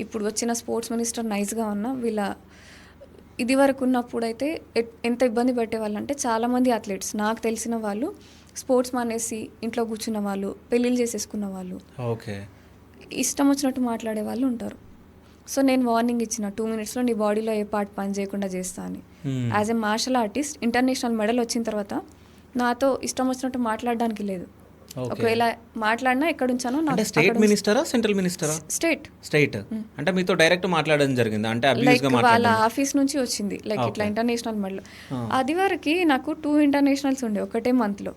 ఇప్పుడు వచ్చిన sports minister నైస్గా ఉన్నా వీళ్ళ ఇది వరకు ఉన్నప్పుడు అయితే ఎంత ఇబ్బంది పెట్టేవాళ్ళు అంటే చాలామంది అథ్లెట్స్ నాకు తెలిసిన వాళ్ళు స్పోర్ట్స్ మానేసి ఇంట్లో కూర్చున్న వాళ్ళు, పెళ్ళిళ్ళు చేసేసుకున్న వాళ్ళు, ఓకే, ఇష్టం వచ్చినట్టు మాట్లాడే వాళ్ళు ఉంటారు. సో నేను వార్నింగ్ ఇచ్చిన 2 minutesలో నీ బాడీలో ఏ పార్ట్ పని చేయకుండా చేస్తా అని. As a martial artist international medal వచ్చిన తర్వాత నాతో ఇష్టం వచ్చినట్టు మాట్లాడడానికి లేదు. ఒకవేళ మాట్లాడినా ఎక్కడ ఉంచానో అంటే స్టేట్ మినిస్టరా సెంట్రల్ మినిస్టరా? స్టేట్ అంటే మీతో డైరెక్ట్ మాట్లాడడం జరిగింది అంటే లైక్ వాళ్ళ ఆఫీస్ నుంచి వచ్చింది లైక్ ఇట్లా ఇంటర్నేషనల్ మెడల్. అది వరకు నాకు 2 ఇంటర్నేషనల్స్ ఉండే ఒకటే మంత్లో.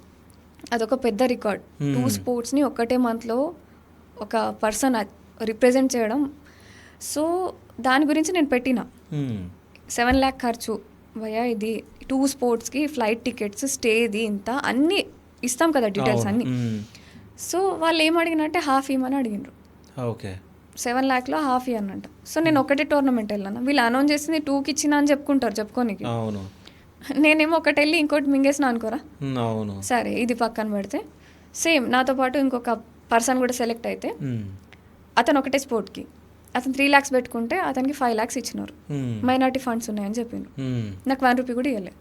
అదొక పెద్ద రికార్డ్. 2 స్పోర్ట్స్ని ఒకటే మంత్లో ఒక పర్సన్ రిప్రజెంట్ చేయడం. సో దాని గురించి నేను పెట్టిన 7 lakh ఖర్చు భయ్యా, ఇది 2 స్పోర్ట్స్కి ఫ్లైట్ టికెట్స్, స్టేది ఇంత అన్నీ ఇస్తాం కదా డీటెయిల్స్ అన్నీ. సో వాళ్ళు ఏం అడిగినంటే హాఫ్ ఇవ్వమని అడిగినారు. ఓకే, 7 lakhలో హాఫ్ ఇవ్వనంట. సో నేను ఒకటే టోర్నమెంట్ వెళ్ళాను. వీళ్ళు అనౌన్స్ చేసింది 2కి ఇచ్చిన అని చెప్పుకోనికి. అవును, నేనేమో ఒకటి వెళ్ళి ఇంకోటి మింగేసిన అనుకోరా. అవును, సరే ఇది పక్కన పెడితే సేమ్ నాతో పాటు ఇంకొక పర్సన్ కూడా సెలెక్ట్ అయితే అతను ఒకటే స్పోర్ట్కి అతను 3 lakhs పెట్టుకుంటే అతనికి 5 lakhs ఇచ్చినారు. మైనార్టీ ఫండ్స్ ఉన్నాయని చెప్పిండు. నాకు 1 rupee కూడా ఇవ్వలేదు.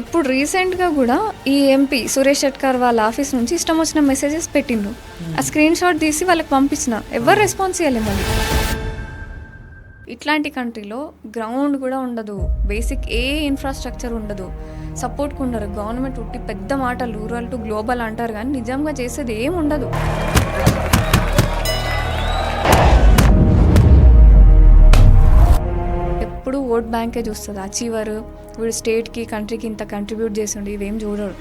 ఇప్పుడు రీసెంట్గా కూడా ఈ ఎంపీ సురేష్ షెట్కర్ వాళ్ళ ఆఫీస్ నుంచి ఇష్టం వచ్చిన మెసేజెస్ పెట్టిండ్రు. ఆ స్క్రీన్ షాట్ తీసి వాళ్ళకి పంపించిన, ఎవరు రెస్పాన్స్ చేయలేదు. మళ్ళీ ఇట్లాంటి కంట్రీలో గ్రౌండ్ కూడా ఉండదు, బేసిక్ ఏ ఇన్ఫ్రాస్ట్రక్చర్ ఉండదు, సపోర్ట్కి ఉండరు. గవర్నమెంట్ ఉట్టి పెద్ద మాటలు రూరల్ టు గ్లోబల్ అంటారు కానీ నిజంగా చేసేది ఏం ఉండదు. ఎప్పుడు ఓట్ బ్యాంకే చూస్తుంది. అచీవర్ వీడు స్టేట్కి కంట్రీకి ఇంత కంట్రిబ్యూట్ చేసిండు ఇవేం చూడడు.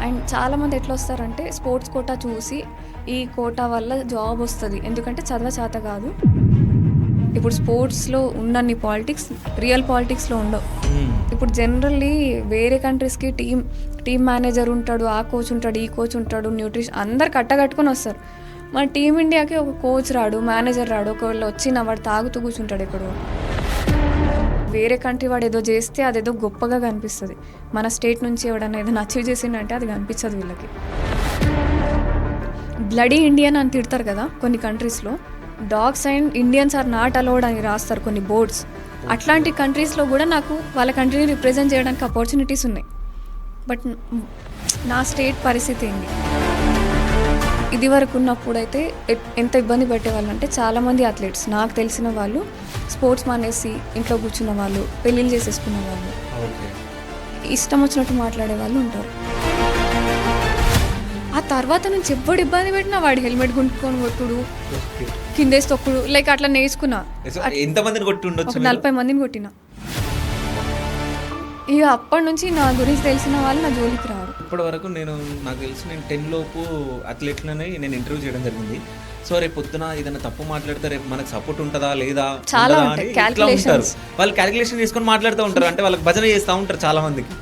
అండ్ చాలామంది ఎట్లా వస్తారంటే స్పోర్ట్స్ కోటా చూసి ఈ కోటా వల్ల జాబ్ వస్తుంది, ఎందుకంటే చేత కాదు. ఇప్పుడు స్పోర్ట్స్లో ఉన్నన్ని పాలిటిక్స్ రియల్ పాలిటిక్స్లో ఉండవు. ఇప్పుడు జనరల్లీ వేరే కంట్రీస్కి టీమ్ మేనేజర్ ఉంటాడు, ఆ కోచ్ ఉంటాడు, ఈ కోచ్ ఉంటాడు, న్యూట్రిషన్ అందరు కట్టగట్టుకొని వస్తారు. మన టీమిండియాకి ఒక కోచ్ రాడు, మేనేజర్ రాడు. ఒకవేళ వచ్చిన వాడు తాగుతూ కూర్చుంటాడు ఎక్కడో. వేరే కంట్రీ వాడు ఏదో చేస్తే అదేదో గొప్పగా కనిపిస్తుంది. మన స్టేట్ నుంచి ఎవడన్నా ఏదైనా అచీవ్ చేసిందంటే అది కనిపించదు వీళ్ళకి. బ్లడీ ఇండియన్ అని తిడతారు కదా కొన్ని కంట్రీస్లో. Dogs and Indians are not allowed అని రాస్తారు కొన్ని బోర్డ్స్. అట్లాంటి కంట్రీస్లో కూడా నాకు వాళ్ళ కంట్రీని రిప్రజెంట్ చేయడానికి ఆపర్చునిటీస్ ఉన్నాయి. బట్ నా స్టేట్ పరిస్థితి ఏంటి? ఇది వరకు ఉన్నప్పుడు అయితే ఎంత ఇబ్బంది పెట్టేవాళ్ళు అంటే చాలామంది అథ్లెట్స్ నాకు తెలిసిన వాళ్ళు స్పోర్ట్స్ మానేసి ఇంట్లో కూర్చున్న వాళ్ళు, పెళ్ళిళ్ళు చేసేసుకున్న వాళ్ళు, ఇష్టం వచ్చినట్టు మాట్లాడే వాళ్ళు ఉంటారు. ఆ తర్వాత నుంచి ఎవ్వడు ఇబ్బంది పెట్టినా వాడు హెల్మెట్ గుంటుకొని కొట్టుడు, కిందేసి తొక్కుడు, లైక్ అట్లా నేర్చుకున్నా. 40 మందిని కొట్టిన. ఇక అప్పటి నుంచి నా గురించి తెలిసిన వాళ్ళు నా జోలికి రారు. ఇప్పటి వరకు నాకు తెలిసి నేను 10 లోపు అథ్లెట్లని నేను ఇంటర్వ్యూ చేయడం జరిగింది. సో రేపు పొద్దున ఏదైనా తప్పు మాట్లాడితే రేపు మనకు సపోర్ట్ ఉంటుందా లేదా చాలా ఉంటారు. వాళ్ళు క్యాలిక్యులేషన్ చేసుకొని మాట్లాడుతూ ఉంటారు. అంటే వాళ్ళకి భజన చేస్తూ ఉంటారు చాలా మందికి.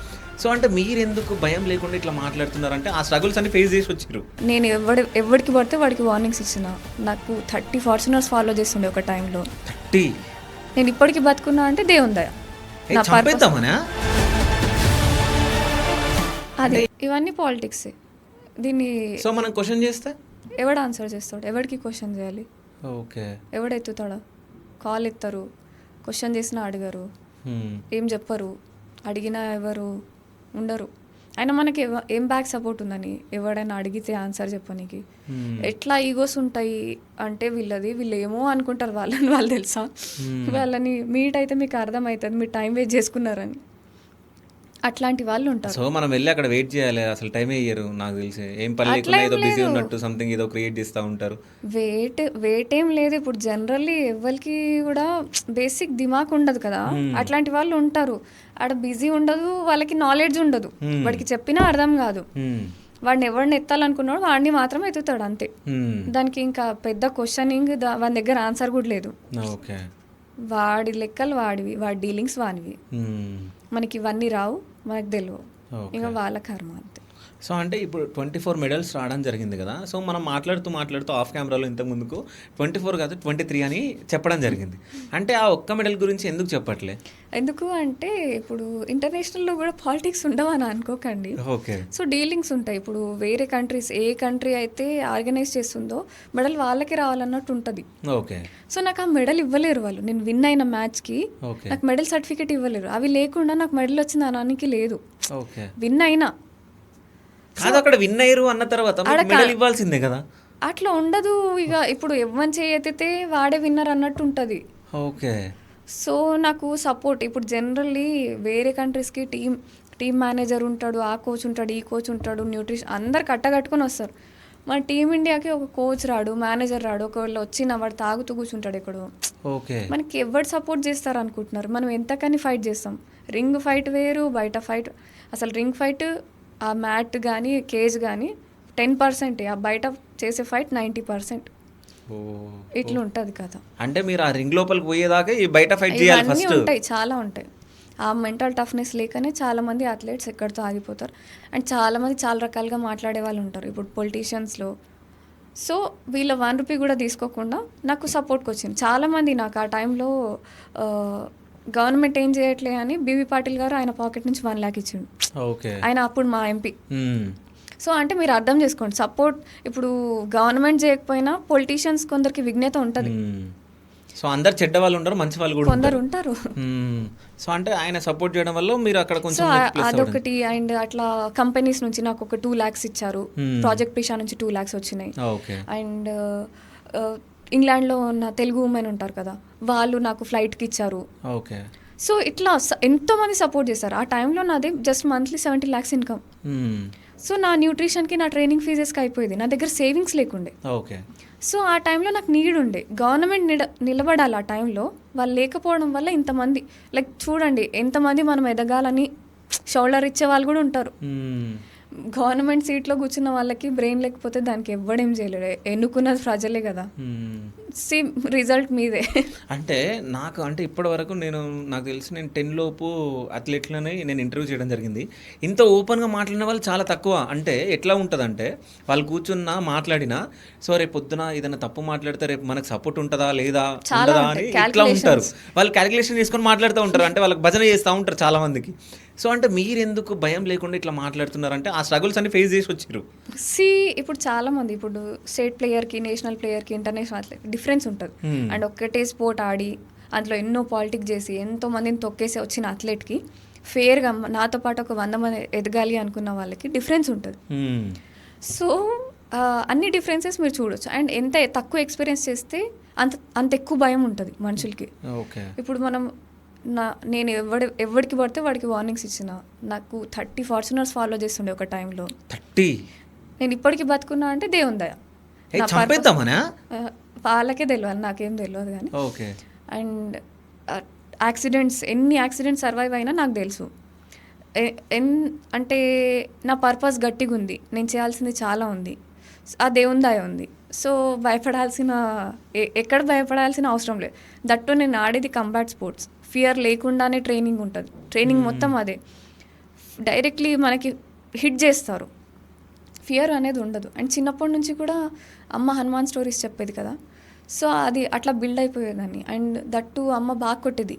సో అంటే మీరు ఎందుకు భయం లేకుండా ఇట్లా మాట్లాడుతున్నారంటే ఆ స్ట్రగుల్స్ అన్ని ఫేస్ చేసి వచ్చారు. నేను ఎవరికి పడితే వాడికి వార్నింగ్స్ ఇచ్చిన. నాకు 30 ఫార్చునర్స్ ఫాలో చేస్తుండే ఒక టైంలో. 30 నేను ఇప్పటికి బతుకున్నా అంటే దేవుని దయ. అదే ఇవన్నీ పాలిటిక్స్. దీన్ని సో మనం క్వశ్చన్ చేస్తే ఎవడు ఆన్సర్ చేస్తాడు? ఎవరికి క్వశ్చన్ చేయాలి? ఓకే, ఎవడు ఎత్తుతాడా? కాల్ ఎత్తారు, క్వశ్చన్ చేసినా అడిగారు, ఏం చెప్పరు, అడిగినా ఎవరు ఉండరు. అయినా మనకి ఏం బ్యాక్ సపోర్ట్ ఉందని ఎవడైనా అడిగితే ఆన్సర్ చెప్పనీకి ఎట్లా ఈగోస్ ఉంటాయి అంటే వీళ్ళు ఏమో అనుకుంటారు వాళ్ళని వాళ్ళు తెలుసా. వాళ్ళని మీట్ అయితే మీకు అర్థమవుతుంది మీరు టైం వేస్ట్ చేసుకున్నారని. అట్లాంటి వాళ్ళు ఉంటారు. సో మనం వెళ్ళి అక్కడ వెయిట్ చేయాలి, అసలు టైం అయ్యారు నాకు తెలిసి. ఏం పని లేకుండా ఏదో బిజీ ఉన్నట్టు సంథింగ్ ఏదో క్రియేట్ చేస్తూ ఉంటారు. వెయిట్ ఏం లేదు. ఇప్పుడు జనరల్లీ ఎవరికి కూడా బేసిక్ దిమాగ్ ఉండదు కదా, అట్లాంటి వాళ్ళు ఉంటారు. ఆడ బిజీ ఉండదు, వాళ్ళకి నాలెడ్జ్ ఉండదు, వాడికి చెప్పినా అర్థం కాదు. వాడిని ఎవరిని ఎత్తాలనుకున్నాడు వాడిని మాత్రం ఎత్తుతాడు అంతే. దానికి ఇంకా పెద్ద క్వశ్చనింగ్ వాడి దగ్గర ఆన్సర్ కూడా లేదు. వాడి లెక్కలు వాడివి, వాడి డీలింగ్స్ వాడివి. మనకి ఇవన్నీ రావు, మనకు తెలియవు, ఇంకా వాళ్ళ కర్మ అంతే. సో అంటే ఇప్పుడు 24 మెడల్స్ రావడం జరిగింది కదా! సో మనం మాట్లాడుతూ ఆఫ్ కెమెరాలో ఇంతకు ముందుకు 24 కాదు 23 అని చెప్పడం జరిగింది. అంటే ఆ ఒక్క మెడల్ గురించి ఎందుకు చెప్పట్లే? ఎందుకు అంటే ఇప్పుడు ఇంటర్నేషనల్‌లో కూడా పాలిటిక్స్ ఉండవని అనుకోకండి. ఓకే. సో డీలింగ్స్ ఉంటాయి. ఇప్పుడు వేరే కంట్రీస్ ఏ కంట్రీ అయితే ఆర్గనైజ్ చేస్తుందో మెడల్ వాళ్ళకి రావాలన్నట్టు ఉంటది. ఓకే. సో నాకు ఆ మెడల్ ఇవ్వలేరు వాళ్ళు. నేను విన్ అయిన మ్యాచ్‌కి ఓకే. నాకు మెడల్ సర్టిఫికేట్ ఇవ్వలేరు. అవి లేకుండా నాకు మెడల్ వచ్చింది అనడానికి లేదు. ఓకే. విన్ అయినా కాదు అక్కడ విన్ అయ్యారు అన్న తర్వాత మీకు మెడల్ ఇవ్వాల్సిందే కదా! అట్లా ఉండదు. ఇక ఇప్పుడు ఎవ్వని చేయి ఎత్తితే వాడే విన్నర్ అన్నట్టు ఉంటుంది. ఓకే. సో నాకు సపోర్ట్ ఇప్పుడు జనరల్లీ వేరే కంట్రీస్కి టీమ్ మేనేజర్ ఉంటాడు, ఆ కోచ్ ఉంటాడు, ఈ కోచ్ ఉంటాడు, న్యూట్రిషన్ అందరు కట్టగట్టుకొని వస్తారు. మన టీమిండియాకి ఒక కోచ్ రాడు, మేనేజర్ రాడు, ఒకవేళ వచ్చిన వాడు తాగుతూ కూర్చుంటాడు ఎక్కడో. ఓకే. మనకి ఎవరు సపోర్ట్ చేస్తారు అనుకుంటున్నారు? మనం ఎంతకని ఫైట్ చేస్తాం. రింగ్ ఫైట్ వేరు, బయట ఫైట్. అసలు రింగ్ ఫైట్ ఆ మ్యాట్ కానీ కేజ్ కానీ 10%, ఆ బయట చేసే ఫైట్ 90%. ఇట్లా ఉంటుంది కదా. అంటే మీరు ఆ రింగ్ లోపలికి పోయేదాకా ఈ బయట ఫైట్ చేయాలి ఇవన్నీ ఫస్ట్. ఉంటాయి, చాలా ఉంటాయి. ఆ మెంటల్ టఫ్నెస్ లేకనే చాలామంది అథ్లెట్స్ ఎక్కడితో ఆగిపోతారు. అండ్ చాలామంది చాలా రకాలుగా మాట్లాడే వాళ్ళు ఉంటారు ఇప్పుడు పొలిటీషియన్స్లో. సో వీళ్ళ ₹1 కూడా తీసుకోకుండా నాకు సపోర్ట్కి వచ్చింది. చాలామంది నాకు ఆ టైంలో గవర్నమెంట్ ఏం చేయట్లే అని బీవీ పాటిల్ గారు ఆయన పాకెట్ నుంచి 1 lakh ఇచ్చిండు. ఓకే. ఆయన అప్పుడు మా ఎంపీ. సో అంటే మీరు అర్థం చేసుకోండి, సపోర్ట్ ఇప్పుడు గవర్నమెంట్ చేయకపోయినా పొలిటీషియన్స్ కొందరికి విఘ్నత ఉంటుంది. సో అందరు చెడ్డ వాళ్ళు ఉండరు, మంచి వాళ్ళు కూడా కొందరు ఉంటారు. సో అంటే ఆయన సపోర్ట్ చేయడం వల్ల మీరు అక్కడ సో కొంచెం అదొకటి. అండ్ అట్లా కంపెనీస్ నుంచి నాకు ఒక 2 lakhs ఇచ్చారు. ప్రాజెక్ట్ పిషా నుంచి 2 lakhs వచ్చినాయి. ఓకే. అండ్ ఇంగ్లాండ్లో ఉన్న తెలుగు ఉమెన్ ఉంటారు కదా, వాళ్ళు నాకు ఫ్లైట్కి ఇచ్చారు. ఓకే. సో ఇట్లా ఎంతో మంది సపోర్ట్ చేశారు. ఆ టైంలో నాది just monthly 70 lakhs income. So నా న్యూట్రిషన్కి, నా ట్రైనింగ్ ఫీజెస్కి అయిపోయేది. నా దగ్గర సేవింగ్స్ లేకుండే. ఓకే. సో ఆ టైంలో నాకు నీడ్ ఉండే. గవర్నమెంట్ నిలబడాలి ఆ టైంలో. వాళ్ళు లేకపోవడం వల్ల ఇంతమంది లైక్ చూడండి ఎంతమంది మనం ఎదగాలని షోల్డర్ ఇచ్చే వాళ్ళు కూడా ఉంటారు. గవర్నమెంట్ సీట్లో కూర్చున్న వాళ్ళకి బ్రెయిన్ లేకపోతే దానికి ఎవ్వడేం చేయలేడు. ఎన్నుకున్నది ప్రజలే కదా. సేమ్ రిజల్ట్ మీదే. అంటే నాకు అంటే ఇప్పటి వరకు నాకు తెలిసి నేను 10 లోపు అథ్లెట్లని నేను ఇంటర్వ్యూ చేయడం జరిగింది. ఇంత ఓపెన్గా మాట్లాడిన వాళ్ళు చాలా తక్కువ. అంటే ఎట్లా ఉంటుందంటే వాళ్ళు కూర్చున్నా మాట్లాడినా సో రేపు పొద్దున ఏదైనా తప్పు మాట్లాడితే రేపు మనకు సపోర్ట్ ఉంటుందా లేదా ఉండదా అని ఇట్లా ఉంటారు. వాళ్ళు క్యాలిక్యులేషన్ చేసుకొని మాట్లాడుతూ ఉంటారు. అంటే వాళ్ళకి భజన చేస్తూ ఉంటారు చాలా మందికి. సో అంటే మీరు ఎందుకు భయం లేకుండా ఇట్లా మాట్లాడుతున్నారంటే ఆ స్ట్రగుల్స్ అన్ని ఫేస్ చేసి వచ్చారు. ఇప్పుడు చాలా మంది ఇప్పుడు స్టేట్ ప్లేయర్కి, నేషనల్ ప్లేయర్కి, ఇంటర్నేషనల్ అథ్లెట్ డిఫరెన్స్ ఉంటుంది. అండ్ ఒక్కటే స్పోర్ట్ ఆడి అందులో ఎన్నో పాలిటిక్స్ చేసి ఎంతో మందిని తొక్కేసి వచ్చిన అథ్లెట్కి ఫేర్గా నాతో పాటు ఒక 100 మంది ఎదగాలి అనుకున్న వాళ్ళకి డిఫరెన్స్ ఉంటుంది. సో అన్ని డిఫరెన్సెస్ మీరు చూడొచ్చు. అండ్ ఎంత తక్కువ ఎక్స్పీరియన్స్ చేస్తే అంత ఎక్కువ భయం ఉంటుంది మనుషులకి. ఇప్పుడు నేను ఎవరికి పడితే వాడికి వార్నింగ్స్ ఇచ్చిన. నాకు 30 ఫార్చునర్స్ ఫాలో చేస్తుండే ఒక టైంలో. 30? నేను ఇప్పటికి బతుకున్నా అంటే దేవుని దయ. వాళ్ళకే తెలియాలి, నాకేం తెలియదు కానీ. అండ్ ఎన్ని యాక్సిడెంట్స్ సర్వైవ్ అయినా నాకు తెలుసు. అంటే నా పర్పస్ గట్టిగా ఉంది, నేను చేయాల్సింది చాలా ఉంది, ఆ దేవుని దయ ఉంది. సో ఎక్కడ భయపడాల్సిన అవసరం లేదు. దట్టు నేను ఆడేది కంబాట్ స్పోర్ట్స్. ఫియర్ లేకుండానే ట్రైనింగ్ ఉంటుంది. ట్రైనింగ్ మొత్తం అదే. డైరెక్ట్లీ మనకి హిట్ చేస్తారు, ఫియర్ అనేది ఉండదు. అండ్ చిన్నప్పటి నుంచి కూడా అమ్మ హనుమాన్ స్టోరీస్ చెప్పేది కదా, సో అది అట్లా బిల్డ్ అయిపోయేదాన్ని. అండ్ దట్టు అమ్మ బాగా కొట్టేది.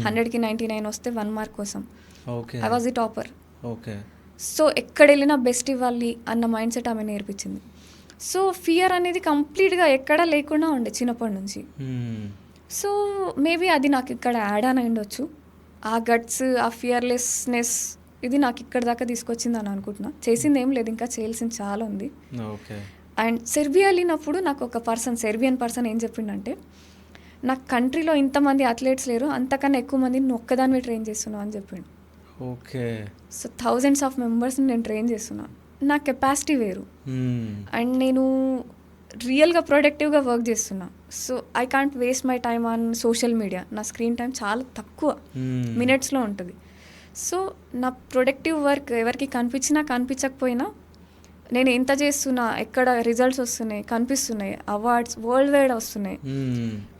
100కి 99 వస్తే 1 mark కోసం I was the topper. So ఎక్కడ వెళ్ళినా బెస్ట్ ఇవ్వాలి అన్న మైండ్ సెట్ ఆమె నేర్పించింది. సో ఫియర్ అనేది కంప్లీట్గా ఎక్కడా లేకుండా ఉండే చిన్నప్పటి నుంచి. సో మేబీ అది నాకు ఇక్కడ యాడ్ అని ఉండొచ్చు. ఆ గట్స్, ఆ ఫియర్లెస్నెస్ ఇది నాకు ఇక్కడ దాకా తీసుకొచ్చింది అని అనుకుంటున్నా. చేసింది ఏం లేదు, ఇంకా చేయాల్సింది చాలా ఉంది. అండ్ సెర్బియా వెళ్ళినప్పుడు నాకు ఒక సెర్బియన్ పర్సన్ ఏం చెప్పిండంటే, నాకు కంట్రీలో ఇంతమంది అథ్లెట్స్ లేరు, అంతకన్నా ఎక్కువ మందిని ఒక్కదాన్ని ట్రైన్ చేస్తున్నావు అని చెప్పిండు. సో thousands of members-ని నేను ట్రైన్ చేస్తున్నా. నా కెపాసిటీ వేరు. అండ్ నేను రియల్గా ప్రొడక్టివ్గా వర్క్ చేస్తున్నా. So I can't waste my time on social media. నా స్క్రీన్ టైం చాలా తక్కువ, మినిట్స్లో ఉంటుంది. సో నా ప్రొడక్టివ్ వర్క్ ఎవరికి కనిపించకపోయినా నేను ఎంత చేస్తున్నా, ఎక్కడ రిజల్ట్స్ వస్తున్నాయి, కనిపిస్తున్నాయి, అవార్డ్స్ వరల్డ్ వైడ్ వస్తున్నాయి,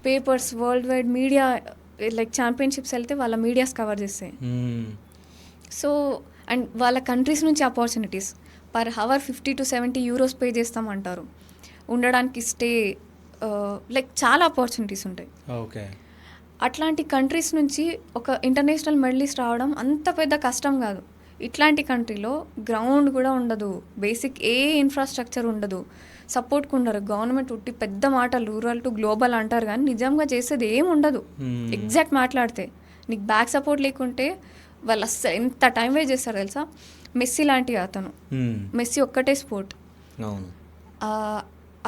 papers world wide, media like championships వెళ్తే వాళ్ళ మీడియాస్ కవర్ చేస్తాయి. సో అండ్ వాళ్ళ కంట్రీస్ నుంచి opportunities, per hour 50 to 70 euros pay చేస్తామంటారు. ఉండడానికి స్టే లైక్ చాలా ఆపర్చునిటీస్ ఉంటాయి. ఓకే. అట్లాంటి కంట్రీస్ నుంచి ఒక ఇంటర్నేషనల్ మెడలిస్ట్ రావడం అంత పెద్ద కష్టం కాదు. ఇట్లాంటి కంట్రీలో గ్రౌండ్ కూడా ఉండదు, బేసిక్ ఏ ఇన్ఫ్రాస్ట్రక్చర్ ఉండదు, సపోర్ట్కి ఉండరు. గవర్నమెంట్ ఉట్టి పెద్ద మాటలు రూరల్ టు గ్లోబల్ అంటారు కానీ నిజంగా చేసేది ఏం ఉండదు. ఎగ్జాక్ట్ మాట్లాడితే నీకు బ్యాక్ సపోర్ట్ లేకుంటే వాళ్ళు అస్సలు ఎంత టైం వేస్ట్ చేస్తారు తెలుసా. మెస్సీ లాంటి అతను, మెస్సీ ఒక్కటే స్పోర్ట్,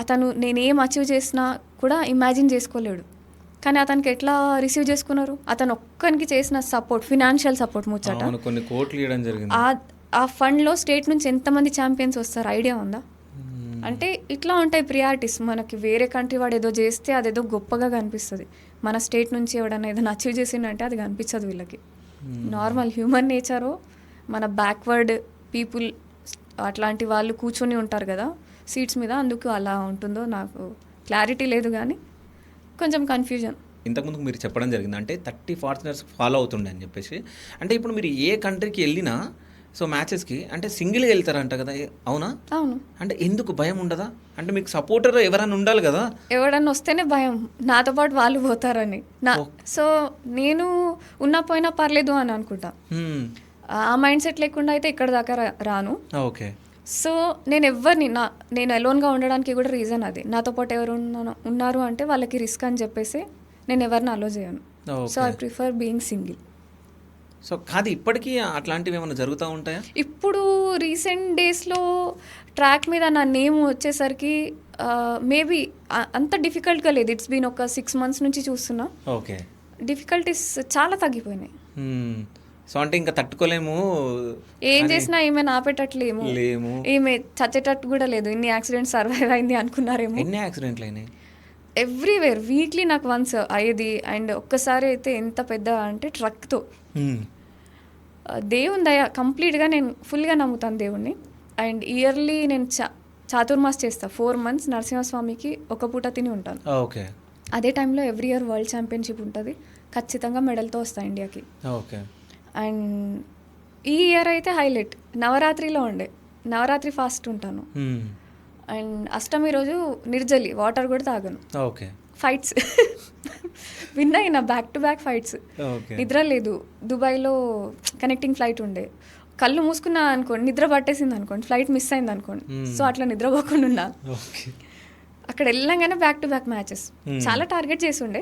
అతను నేనేం అచీవ్ చేసినా కూడా ఇమాజిన్ చేసుకోలేడు. కానీ అతనికి ఎట్లా రిసీవ్ చేసుకున్నారు, అతను ఒక్కరికి చేసిన సపోర్ట్, ఫినాన్షియల్ సపోర్ట్ ముచ్చట కొన్ని కోట్లు ఇవ్వడం జరిగింది. ఆ ఫండ్లో స్టేట్ నుంచి ఎంతమంది ఛాంపియన్స్ వస్తారు ఐడియా ఉందా? అంటే ఇట్లా ఉంటాయి ప్రియారిటీస్. మనకి వేరే కంట్రీ వాడు ఏదో చేస్తే అదేదో గొప్పగా కనిపిస్తుంది, మన స్టేట్ నుంచి ఎవడన్నా ఏదైనా అచీవ్ చేసిందంటే అది కనిపించదు వీళ్ళకి. నార్మల్ హ్యూమన్ నేచరు, మన బ్యాక్వర్డ్ పీపుల్ అట్లాంటి వాళ్ళు కూర్చొని ఉంటారు కదా సీట్స్ మీద, అందుకు అలా ఉంటుందో నాకు క్లారిటీ లేదు కానీ కొంచెం కన్ఫ్యూజన్. ఇంతకుముందు మీరు చెప్పడం జరిగింది అంటే 30 ఫారినర్స్ ఫాలో అవుతుండే అని చెప్పేసి. అంటే ఇప్పుడు మీరు ఏ కంట్రీకి వెళ్ళినా సో మ్యాచెస్కి అంటే సింగిల్గా వెళ్తారంట కదా, అవునా? అవును. అంటే ఎందుకు భయం ఉండదా? అంటే మీకు సపోర్టర్ ఎవరైనా ఉండాలి కదా. ఎవడన్నా వస్తేనే భయం, నాతో పాటు వాళ్ళు పోతారని. సో నేను ఉన్నా పోయినా పర్లేదు అని అనుకుంటా. ఆ మైండ్ సెట్ లేకుండా అయితే ఇక్కడ దాకా రాను. ఓకే. సో నేను ఎవరిని నేను అలోన్గా ఉండడానికి కూడా రీజన్ అది. నాతో పాటు ఎవరు ఉన్నారు అంటే వాళ్ళకి రిస్క్ అని చెప్పేసి నేను ఎవరిని అలో చేయను. So I prefer being single. So కాదు, ఇప్పటికీ అట్లాంటివి ఏమైనా జరుగుతూ ఉంటాయా? ఇప్పుడు రీసెంట్ డేస్లో ట్రాక్ మీద నా నేమ్ వచ్చేసరికి మేబీ అంత డిఫికల్ట్గా లేదు. ఇట్స్ బీన్ ఒక 6 months నుంచి చూస్తున్నా. ఓకే. డిఫికల్టీస్ చాలా తగ్గిపోయినాయి. సో అంటే ఇంకా తట్టుకోలేము, ఏం చేసినా ఈమె ఆపేటట్లేము, ఈమె చచ్చేటట్టు కూడా లేదు. ఇన్ని యాక్సిడెంట్స్ సర్వైవ్ అయింది అనుకున్నారేమో. ఎన్ని యాక్సిడెంట్లు అయినాయి? ఎవ్రీవేర్, వీక్లీ నాకు వన్స్ అయ్యేది. అండ్ ఒక్కసారి అయితే ఎంత పెద్ద అంటే ట్రక్తో. దేవుని దయ, కంప్లీట్గా నేను ఫుల్గా నమ్ముతాను దేవుణ్ణి. అండ్ ఇయర్లీ నేను చాతుర్మాస్ చేస్తాను. 4 months నరసింహస్వామికి ఒక పూట తిని ఉంటాను. ఓకే. అదే టైంలో ఎవ్రీ ఇయర్ వరల్డ్ ఛాంపియన్షిప్ ఉంటుంది, ఖచ్చితంగా మెడల్తో వస్తాను ఇండియాకి. ఓకే. అండ్ ఈ ఇయర్ అయితే హైలైట్ నవరాత్రిలో ఉండే, నవరాత్రి ఫాస్ట్ ఉంటాను. అండ్ అష్టమి రోజు నిర్జలి, వాటర్ కూడా తాగను. ఓకే. ఫైట్స్ విన్ అయినా, బ్యాక్ టు బ్యాక్ ఫైట్స్. నిద్ర లేదు. దుబాయ్లో కనెక్టింగ్ ఫ్లైట్ ఉండే, కళ్ళు మూసుకున్నా అనుకోండి నిద్ర పట్టేసింది అనుకోండి, ఫ్లైట్ మిస్ అయింది అనుకోండి. సో అట్లా నిద్రపోకుండా ఉన్నా. అక్కడ వెళ్ళంగానే బ్యాక్ టు బ్యాక్ మ్యాచెస్. చాలా టార్గెట్ చేసి ఉండే,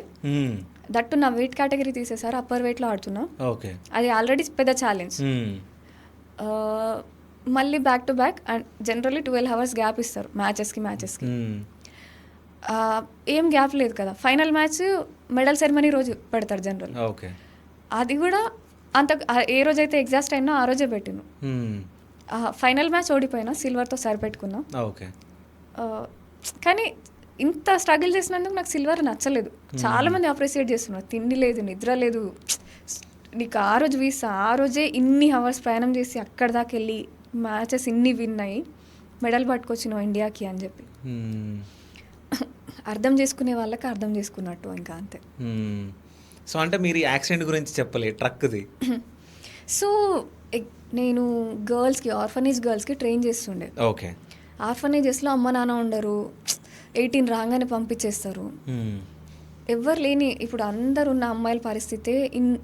దట్టు నా వెయిట్ కేటగిరీ తీసేసారు, అప్పర్ వెయిట్లో ఆడుతున్నా. అది ఆల్రెడీ పెద్ద ఛాలెంజ్. మళ్ళీ back to back. And generally 12 hours gap ఇస్తారు మ్యాచెస్కి. ఏం గ్యాప్ లేదు కదా. ఫైనల్ మ్యాచ్ మెడల్ సెరమనీ రోజు పెడతారు జనరల్. అది కూడా అంత ఏ రోజైతే ఎగ్జాస్ట్ అయినా ఆ రోజే పెట్టిను. ఫైనల్ మ్యాచ్ ఓడిపోయినా, సిల్వర్తో సరిపెట్టుకున్నా. కానీ ఇంత స్ట్రగుల్ చేసినందుకు నాకు సిల్వర్ నచ్చలేదు. చాలామంది అప్రిషియేట్ చేస్తున్నారు. తిండి లేదు, నిద్ర లేదు, నీకు ఆ రోజు వీసా, ఆ రోజే ఇన్ని అవర్స్ ప్రయాణం చేసి అక్కడ దాకా వెళ్ళి మ్యాచెస్ ఇన్ని విన్ అయ్యి మెడల్ పట్టుకొచ్చినావు ఇండియాకి అని చెప్పి. అర్థం చేసుకునే వాళ్ళకి అర్థం చేసుకున్నట్టు ఇంకా అంతే. సో అంటే మీరు యాక్సిడెంట్ గురించి చెప్పలే, ట్రక్ది. సో నేను గర్ల్స్కి, ఆర్ఫనేజ్ గర్ల్స్కి ట్రైన్ చేస్తుండే. ఓకే. ఆర్ఫనేజెస్లో అమ్మ నాన్న ఉండరు, 18 రాగానే పంపించేస్తారు. ఎవరు లేని, ఇప్పుడు అందరు ఉన్న అమ్మాయిల పరిస్థితే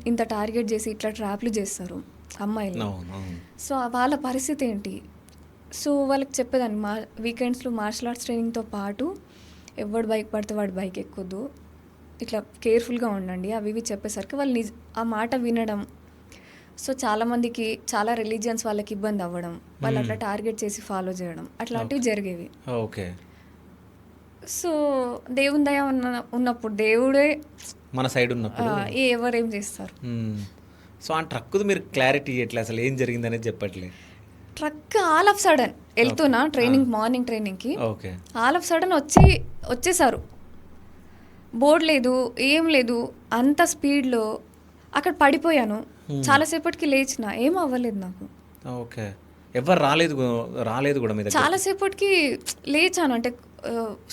ఇంత టార్గెట్ చేసి ఇట్లా ట్రాప్లు చేస్తారు అమ్మాయిలు. సో వాళ్ళ పరిస్థితి ఏంటి? సో వాళ్ళకి చెప్పేదాన్ని, వీకెండ్స్లో మార్షల్ ఆర్ట్స్ ట్రైనింగ్తో పాటు ఎవడు బైక్ పడితే వాడు బైక్ ఎక్కొద్దు, ఇట్లా కేర్ఫుల్గా ఉండండి, అవి ఇవి చెప్పేసరికి వాళ్ళు ఆ మాట వినడం. సో చాలామందికి, చాలా రిలీజియన్స్ వాళ్ళకి ఇబ్బంది అవ్వడం, వాళ్ళు అట్లా టార్గెట్ చేసి ఫాలో చేయడం, అట్లాంటివి జరిగేవి. ఓకే. సో దేవుని దయ ఉన్నప్పుడు, దేవుడే మన సైడ్ ఉన్నప్పుడు ఎవరేం చేస్తారు. సో ఆ ట్రక్ మీరు క్లారిటీ ఎట్లా, అసలు ఏం జరిగింది అనేది చెప్పట్లే. ట్రక్ ఆల్ ఆఫ్ సడన్ వెళ్తున్నా ట్రైనింగ్, మార్నింగ్ ట్రైనింగ్కి, ఆల్ ఆఫ్ సడన్ వచ్చేసారు. బోర్డు లేదు, ఏం లేదు, అంత స్పీడ్లో అక్కడ పడిపోయాను. చాలాసేపటికి లేచిన, ఏం అవ్వలేదు నాకు. ఓకే. ఎవరు రాలేదు కూడా మీద. చాలాసేపటికి లేచాను, అంటే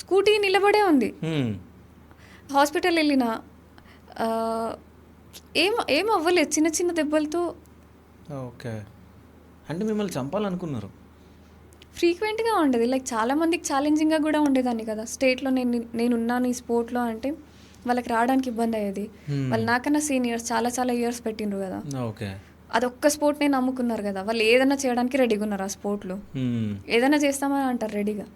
స్కూటీ నిలబడే ఉంది. హాస్పిటల్ వెళ్ళిన, ఏం అవ్వలేదు, చిన్న చిన్న దెబ్బలతో. ఓకే. అంటే మిమ్మల్ని చంపాలనుకున్నారు? ఫ్రీక్వెంట్గా ఉండేది. లైక్ చాలామందికి ఛాలెంజింగ్గా కూడా ఉండేదాన్ని కదా. స్టేట్లో నేనున్నాను ఈ స్పోర్ట్లో అంటే వాళ్ళకి రావడానికి ఇబ్బంది అయ్యేది. వాళ్ళు నాకన్నా సీనియర్స్ చాలా చాలా ఇయర్స్ పెట్టిండ్రు కదా. ఓకే. అదొక్క స్పోర్ట్ నేను నమ్ముకున్నారు కదా. వాళ్ళు ఏదైనా చేయడానికి రెడీగా ఉన్నారు ఆ స్పోర్ట్లో. ఏదైనా చేస్తామని అంటారు రెడీగా.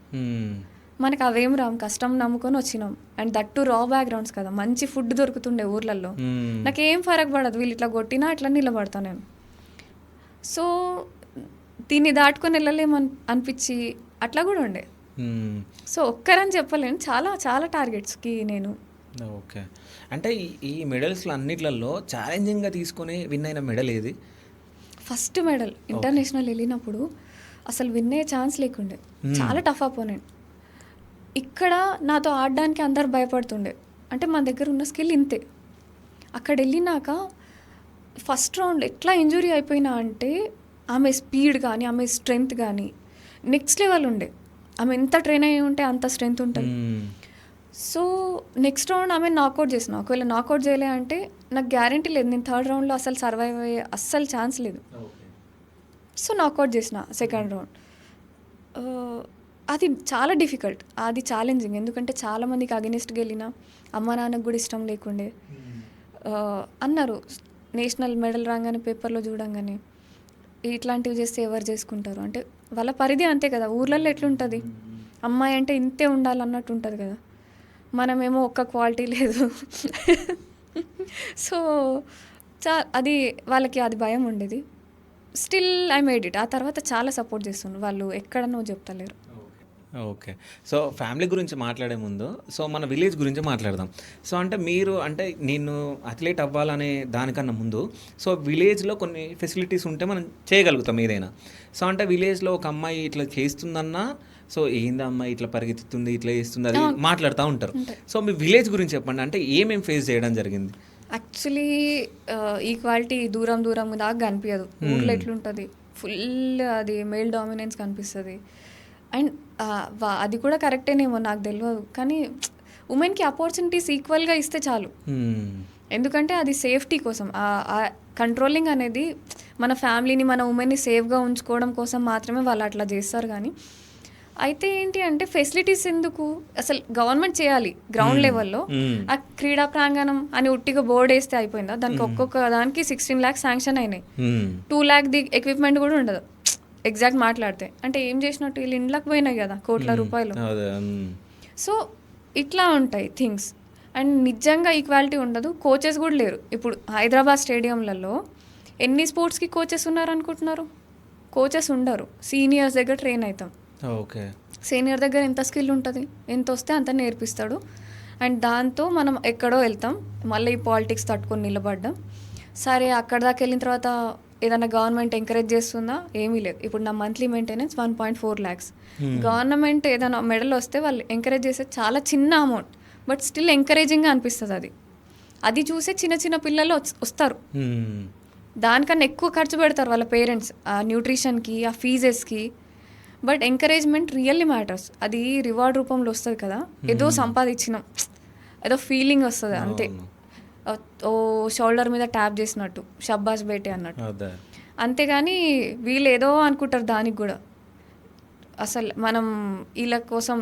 మనకు అవేం రాం, కష్టం నమ్ముకొని వచ్చినాం. అండ్ దట్ టు రా బ్యాక్గ్రౌండ్స్ కదా. మంచి ఫుడ్ దొరుకుతుండే ఊర్లలో. నాకేం ఫరక్ పడదు, వీళ్ళు ఇట్లా కొట్టినా అట్లా నిలబడతా నేను. సో దీన్ని దాటుకొని వెళ్ళలేమని అనిపించి అట్లా కూడా ఉండే. సో ఒక్కరని చెప్పలేను, చాలా చాలా టార్గెట్స్కి నేను. ఓకే. అంటే ఈ మెడల్స్లో అన్నిట్లలో ఛాలెంజింగ్గా తీసుకొని విన్ అయిన మెడల్ ఏది? ఫస్ట్ మెడల్ ఇంటర్నేషనల్ వెళ్ళినప్పుడు అసలు విన్ అయ్యే ఛాన్స్ లేకుండే. చాలా టఫ్ అపోనెంట్. ఇక్కడ నాతో ఆడడానికి అందరు భయపడుతుండే. అంటే మన దగ్గర ఉన్న స్కిల్ ఇంతే. అక్కడ వెళ్ళినాక ఫస్ట్ రౌండ్ ఎట్లా ఇంజురీ అయిపోయినా అంటే ఆమె స్పీడ్ కానీ ఆమె స్ట్రెంగ్త్ కానీ నెక్స్ట్ లెవెల్ ఉండే. ఆమె ఎంత ట్రైన్ అయ్యి ఉంటే అంత స్ట్రెంగ్త్ ఉంటుంది. సో నెక్స్ట్ రౌండ్ ఆమె నాకౌట్ చేసిన. ఒకవేళ నాకౌట్ చేయలే అంటే నాకు గ్యారంటీ లేదు, నేను థర్డ్ రౌండ్లో అసలు సర్వైవ్ అయ్యే అస్సలు ఛాన్స్ లేదు. సో నాకౌట్ చేసిన సెకండ్ రౌండ్. అది చాలా డిఫికల్ట్, అది ఛాలెంజింగ్. ఎందుకంటే చాలామందికి అగెనిస్ట్గా వెళ్ళిన అమ్మ నాన్నకు కూడా ఇష్టం లేకుండే. అన్నారు నేషనల్ మెడల్ రాగానే పేపర్లో చూడంగానే ఇట్లాంటివి చేస్తే ఎవరు చేసుకుంటారు అంటే వాళ్ళ పరిధి అంతే కదా. ఊర్లలో ఎట్లుంటుంది, అమ్మాయి అంటే ఇంతే ఉండాలన్నట్టు ఉంటుంది కదా. మనమేమో ఒక్క క్వాలిటీ లేదు. సో అది వాళ్ళకి అది భయం ఉండేది. Still I made it. ఆ తర్వాత చాలా సపోర్ట్ చేస్తున్నారు వాళ్ళు, ఎక్కడనో చెప్తలేరు. ఓకే. సో ఫ్యామిలీ గురించి మాట్లాడే ముందు సో మన విలేజ్ గురించి మాట్లాడదాం. సో అంటే మీరు అంటే నేను అథ్లెట్ అవ్వాలనే దానికన్నా ముందు సో విలేజ్లో కొన్ని ఫెసిలిటీస్ ఉంటే మనం చేయగలుగుతాం ఏదైనా. సో అంటే విలేజ్లో ఒక అమ్మాయి ఇట్లా చేస్తుందన్నా సో ఏంది అమ్మాయి ఇట్లా పరిగెత్తుతుంది ఇట్లా చేస్తుంది అది మాట్లాడుతూ ఉంటారు. సో మీ విలేజ్ గురించి చెప్పండి, అంటే ఏమేమి ఫేస్ చేయడం జరిగింది? యాక్చువల్లీ ఈక్వాలిటీ దూరం దూరం దాకా కనిపించదు. ఊళ్ళో ఎట్లుంటుంది, ఫుల్ అది మేల్ డామినెన్స్ కనిపిస్తుంది. అండ్ అది కూడా కరెక్టేనేమో నాకు తెలియదు, కానీ ఉమెన్కి ఆపర్చునిటీస్ ఈక్వల్గా ఇస్తే చాలు. ఎందుకంటే అది సేఫ్టీ కోసం, కంట్రోలింగ్ అనేది మన ఫ్యామిలీని మన ఉమెన్ని సేఫ్గా ఉంచుకోవడం కోసం మాత్రమే వాళ్ళు అట్లా చేస్తారు. కానీ అయితే ఏంటి అంటే ఫెసిలిటీస్ ఎందుకు, అసలు గవర్నమెంట్ చేయాలి గ్రౌండ్ లెవెల్లో. ఆ క్రీడా ప్రాంగణం అని ఉట్టిగా బోర్డు వేస్తే అయిపోయిందా? దానికి ఒక్కొక్క దానికి 16 lakhs శాంక్షన్ అయినాయి. 2 lakh ది ఎక్విప్మెంట్ కూడా ఉండదు ఎగ్జాక్ట్ మాట్లాడితే. అంటే ఏం చేసినట్టు, వీళ్ళు ఇండ్లకు పోయినాయి కదా కోట్ల రూపాయలు. సో ఇట్లా ఉంటాయి థింగ్స్. అండ్ నిజంగా ఈక్వాలిటీ ఉండదు, కోచెస్ కూడా లేరు. ఇప్పుడు హైదరాబాద్ స్టేడియంలలో ఎన్ని స్పోర్ట్స్కి కోచెస్ ఉన్నారు అనుకుంటున్నారు? కోచెస్ ఉండరు. సీనియర్స్ దగ్గర ట్రైన్ అవుతాం. ఓకే. సీనియర్ దగ్గర ఎంత స్కిల్ ఉంటుంది, ఎంత వస్తే అంత నేర్పిస్తాడు. అండ్ దాంతో మనం ఎక్కడో వెళ్తాం, మళ్ళీ ఈ పాలిటిక్స్ తట్టుకొని నిలబడ్డాం. సరే అక్కడ దాకా వెళ్ళిన తర్వాత ఏదైనా గవర్నమెంట్ ఎంకరేజ్ చేస్తుందా? ఏమీ లేదు. ఇప్పుడు నా మంత్లీ మెయింటెనెన్స్ 1.4 lakhs. గవర్నమెంట్ ఏదైనా మెడల్ వస్తే వాళ్ళు ఎంకరేజ్ చేసే చాలా చిన్న అమౌంట్, బట్ స్టిల్ ఎంకరేజింగ్గా అనిపిస్తుంది. అది చూసే చిన్న చిన్న పిల్లలు వస్తారు. దానికన్నా ఎక్కువ ఖర్చు పెడతారు వాళ్ళ పేరెంట్స్ ఆ న్యూట్రిషన్కి, ఆ ఫీజెస్కి. But encouragement really matters. అది రివార్డ్ రూపంలో వస్తుంది కదా, ఏదో సంపాదించినాం, ఏదో ఫీలింగ్ వస్తుంది అంతే. ఓ షోల్డర్ మీద ట్యాప్ చేసినట్టు, షబ్బాస్ బేటే అన్నట్టు. అంతేగాని వీళ్ళు ఏదో అనుకుంటారు దానికి కూడా. అసలు మనం వీళ్ళ కోసం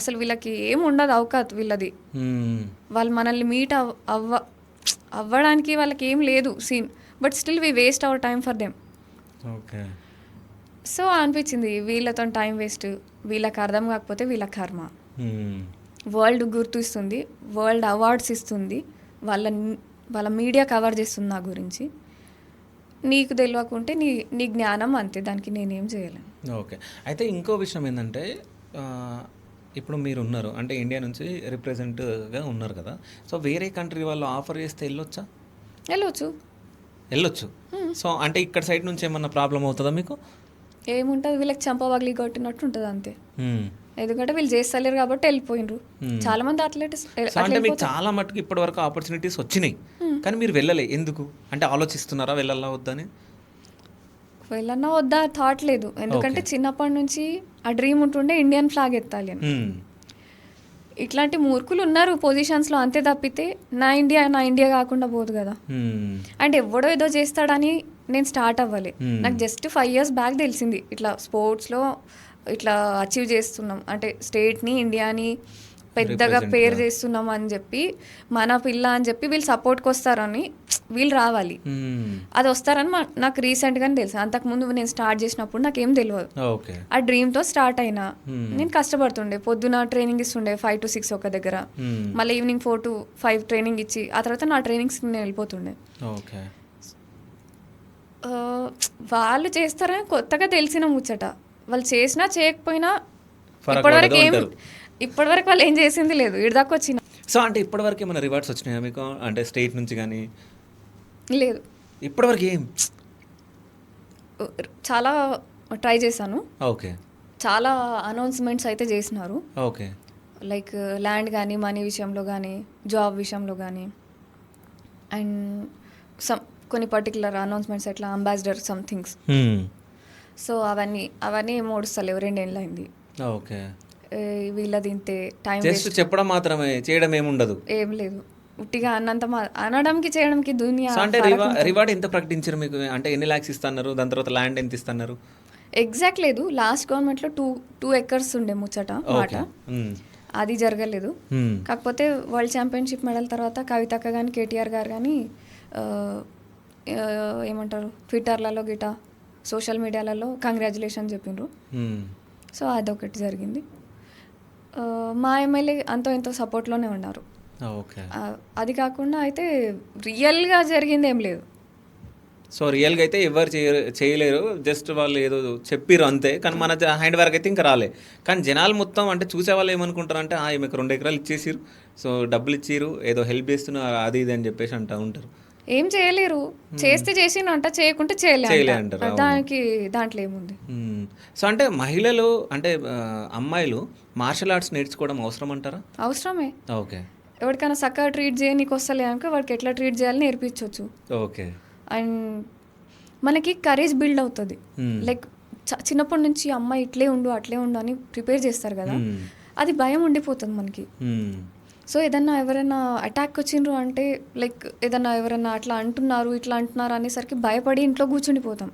అసలు వీళ్ళకి ఏం ఉండదు అవకాశం వీళ్ళది. వాళ్ళు మనల్ని మీట్ అవ్వడానికి వాళ్ళకి ఏం లేదు scene, but still we waste our time for them. Okay. So అనిపించింది వీళ్ళతో టైం వేస్ట్, వీళ్ళకి అర్థం కాకపోతే వీళ్ళ కర్మ. వరల్డ్ గుర్తిస్తుంది, వరల్డ్ అవార్డ్స్ ఇస్తుంది, వాళ్ళ మీడియా కవర్ చేస్తుంది నా గురించి. నీకు తెలియకుంటే నీ జ్ఞానం అంతే, దానికి నేనేం చేయలేను. ఓకే. అయితే ఇంకో విషయం ఏంటంటే ఇప్పుడు మీరు ఉన్నారు అంటే ఇండియా నుంచి రిప్రజెంట్గా ఉన్నారు కదా. సో వేరే కంట్రీ వాళ్ళు ఆఫర్ చేస్తే వెళ్ళొచ్చు. సో అంటే ఇక్కడ సైడ్ నుంచి ఏమన్నా ప్రాబ్లం అవుతుందా మీకు? ఏముంటుంది, వీళ్ళకి చంపవగిలి కొట్టినట్టు ఉంటుంది అంతే. ఎందుకంటే వీళ్ళు చేస్తలేరు కాబట్టి వెళ్ళిపోయినరు చాలా మంది అథ్లెట్స్. అంటే మీకు చాలా మటుకు ఇప్పటి వరకు ఆపర్చునిటీస్ వచ్చినాయి, కానీ మీరు వెళ్ళలే ఎందుకు? అంటే ఆలోచిస్తున్నారా వెళ్ళాలా వద్దని? వెళ్ళన్నా వద్దా థాట్ లేదు. ఎందుకంటే చిన్నప్పటి నుంచి ఆ డ్రీమ్ ఉంటుండే ఇండియన్ ఫ్లాగ్ ఎత్తాలి అని. ఇట్లాంటి మూర్ఖులు ఉన్నారు పొజిషన్స్లో, అంతే తప్పితే నా ఇండియా కాకుండా పోదు కదా. అండ్ ఎవడో ఏదో చేస్తాడని నేను స్టార్ట్ అవ్వాలి. నాకు జస్ట్ 5 years బ్యాక్ తెలిసింది ఇట్లా స్పోర్ట్స్లో ఇట్లా అచీవ్ చేస్తున్నాం అంటే స్టేట్ని ఇండియాని పెద్దగా పేరు చేస్తున్నాం అని చెప్పి మన పిల్ల అని చెప్పి వీళ్ళు సపోర్ట్కి వస్తారని వీళ్ళు రావాలి, అది వస్తారని నాకు రీసెంట్గానే తెలుసు. అంతకుముందు నేను స్టార్ట్ చేసినప్పుడు నాకేం తెలియదు. ఆ డ్రీమ్తో స్టార్ట్ అయినా. నేను కష్టపడుతుండే, పొద్దున ట్రైనింగ్ ఇస్తుండే 5 to 6 ఒక దగ్గర, మళ్ళీ ఈవినింగ్ 4 to 5 ట్రైనింగ్ ఇచ్చి ఆ తర్వాత నా ట్రైనింగ్స్కి నేను వెళ్ళిపోతుండే. వాళ్ళు చేస్తారని కొత్తగా తెలిసిన ముచ్చట. వాళ్ళు చేసినా చేయకపోయినా ఇప్పటివరకు వాళ్ళు ఏం చేసింది లేదు, ఇడిదాకా వచ్చిన. సో అంటే ఇప్పటివరకు ఏమైనా రివార్డ్స్ వచ్చినాయా మీకు, అంటే స్టేట్ నుంచి కానీ? లేదు, ఇప్పటివరకు ఏం. చాలా ట్రై చేశాను. ఓకే. చాలా అనౌన్స్మెంట్స్ అయితే చేసినారు. ఓకే. లైక్ ల్యాండ్ కానీ, మనీ విషయంలో కానీ, జాబ్ విషయంలో కానీ, అండ్ కొన్ని పర్టికులర్ అనౌన్స్మెంట్స్ ఎట్లా అంబాసిడర్ సంథింగ్స్. సో అవన్నీ ఏం ఓడుస్తలేవు, 2 ఏళ్ళు అయింది. ఓకే. వీళ్ళది ఇంతే టైం జస్ట్ చెప్పడం మాత్రమే, చేయడం ఏముండదు. ఏం లేదు, ఉట్టిగా అన్నంత అనడంకి చేయడంకి దునియా. అంటే రివార్డ్ ఎంత ప్రకటించారు మీకు, అంటే ఎన్ని lakhs ఇస్తున్నారు, దాని తర్వాత ల్యాండ్ ఎంత ఇస్తున్నారు? ఎగ్జాక్ట్ లేదు. లాస్ట్ గవర్నమెంట్లో 2 acres ఉండే ముచ్చట మాట, అది జరగలేదు. కాకపోతే వరల్డ్ ఛాంపియన్షిప్ మెడల్ తర్వాత కవితక్క కానీ కేటీఆర్ గారు కానీ ఏమంటారు ట్విట్టర్లలో గిటా సోషల్ మీడియాలలో కంగ్రాచులేషన్ చెప్పిండ్రు. సో అదొకటి జరిగింది. మా ఎమ్మెల్యే అంతో ఎంతో సపోర్ట్లోనే ఉన్నారు. అది కాకుండా అయితే రియల్గా జరిగింది ఏం లేదు. సో రియల్గా అయితే ఎవరు చేయలేరు, జస్ట్ వాళ్ళు ఏదో చెప్పిర్రు అంతే. కానీ మన హ్యాండ్ వర్క్ అయితే ఇంకా రాలే. కానీ జనాలు మొత్తం అంటే చూసే వాళ్ళు ఏమనుకుంటారు అంటే ఈమెకు 2 acres ఇచ్చేసిరు, సో డబ్బులు ఇచ్చిరు, ఏదో హెల్ప్ చేస్తున్నారు అది ఇది అని చెప్పేసి అంటూ ఉంటారు. ఏం చేయలేరు, చేస్తే చేసినంట, చేయకుంటే చేయలేరు. దాంట్లో ఏముంది. సో అంటే మహిళలు అంటే అమ్మాయిలు మార్షల్ ఆర్ట్స్ నేర్చుకోవడం అవసరం అంటారా? అవసరమే. ఓకే. ఎవరికైనా చక్కగా ట్రీట్ చేయనీకి వస్తలే అనుకో వాడికి ఎట్లా ట్రీట్ చేయాలని నేర్పించవచ్చు. ఓకే. అండ్ మనకి కరేజ్ బిల్డ్ అవుతుంది. లైక్ చిన్నప్పటి నుంచి అమ్మాయి ఇట్లే ఉండు అట్లే ఉండు అని ప్రిపేర్ చేస్తారు కదా, అది భయం ఉండిపోతుంది మనకి. సో ఏదన్నా ఎవరైనా అటాక్ వచ్చిండ్రు అంటే లైక్ ఏదన్నా ఎవరైనా అట్లా అంటున్నారు ఇట్లా అంటున్నారు అనేసరికి భయపడి ఇంట్లో కూర్చుండిపోతాం.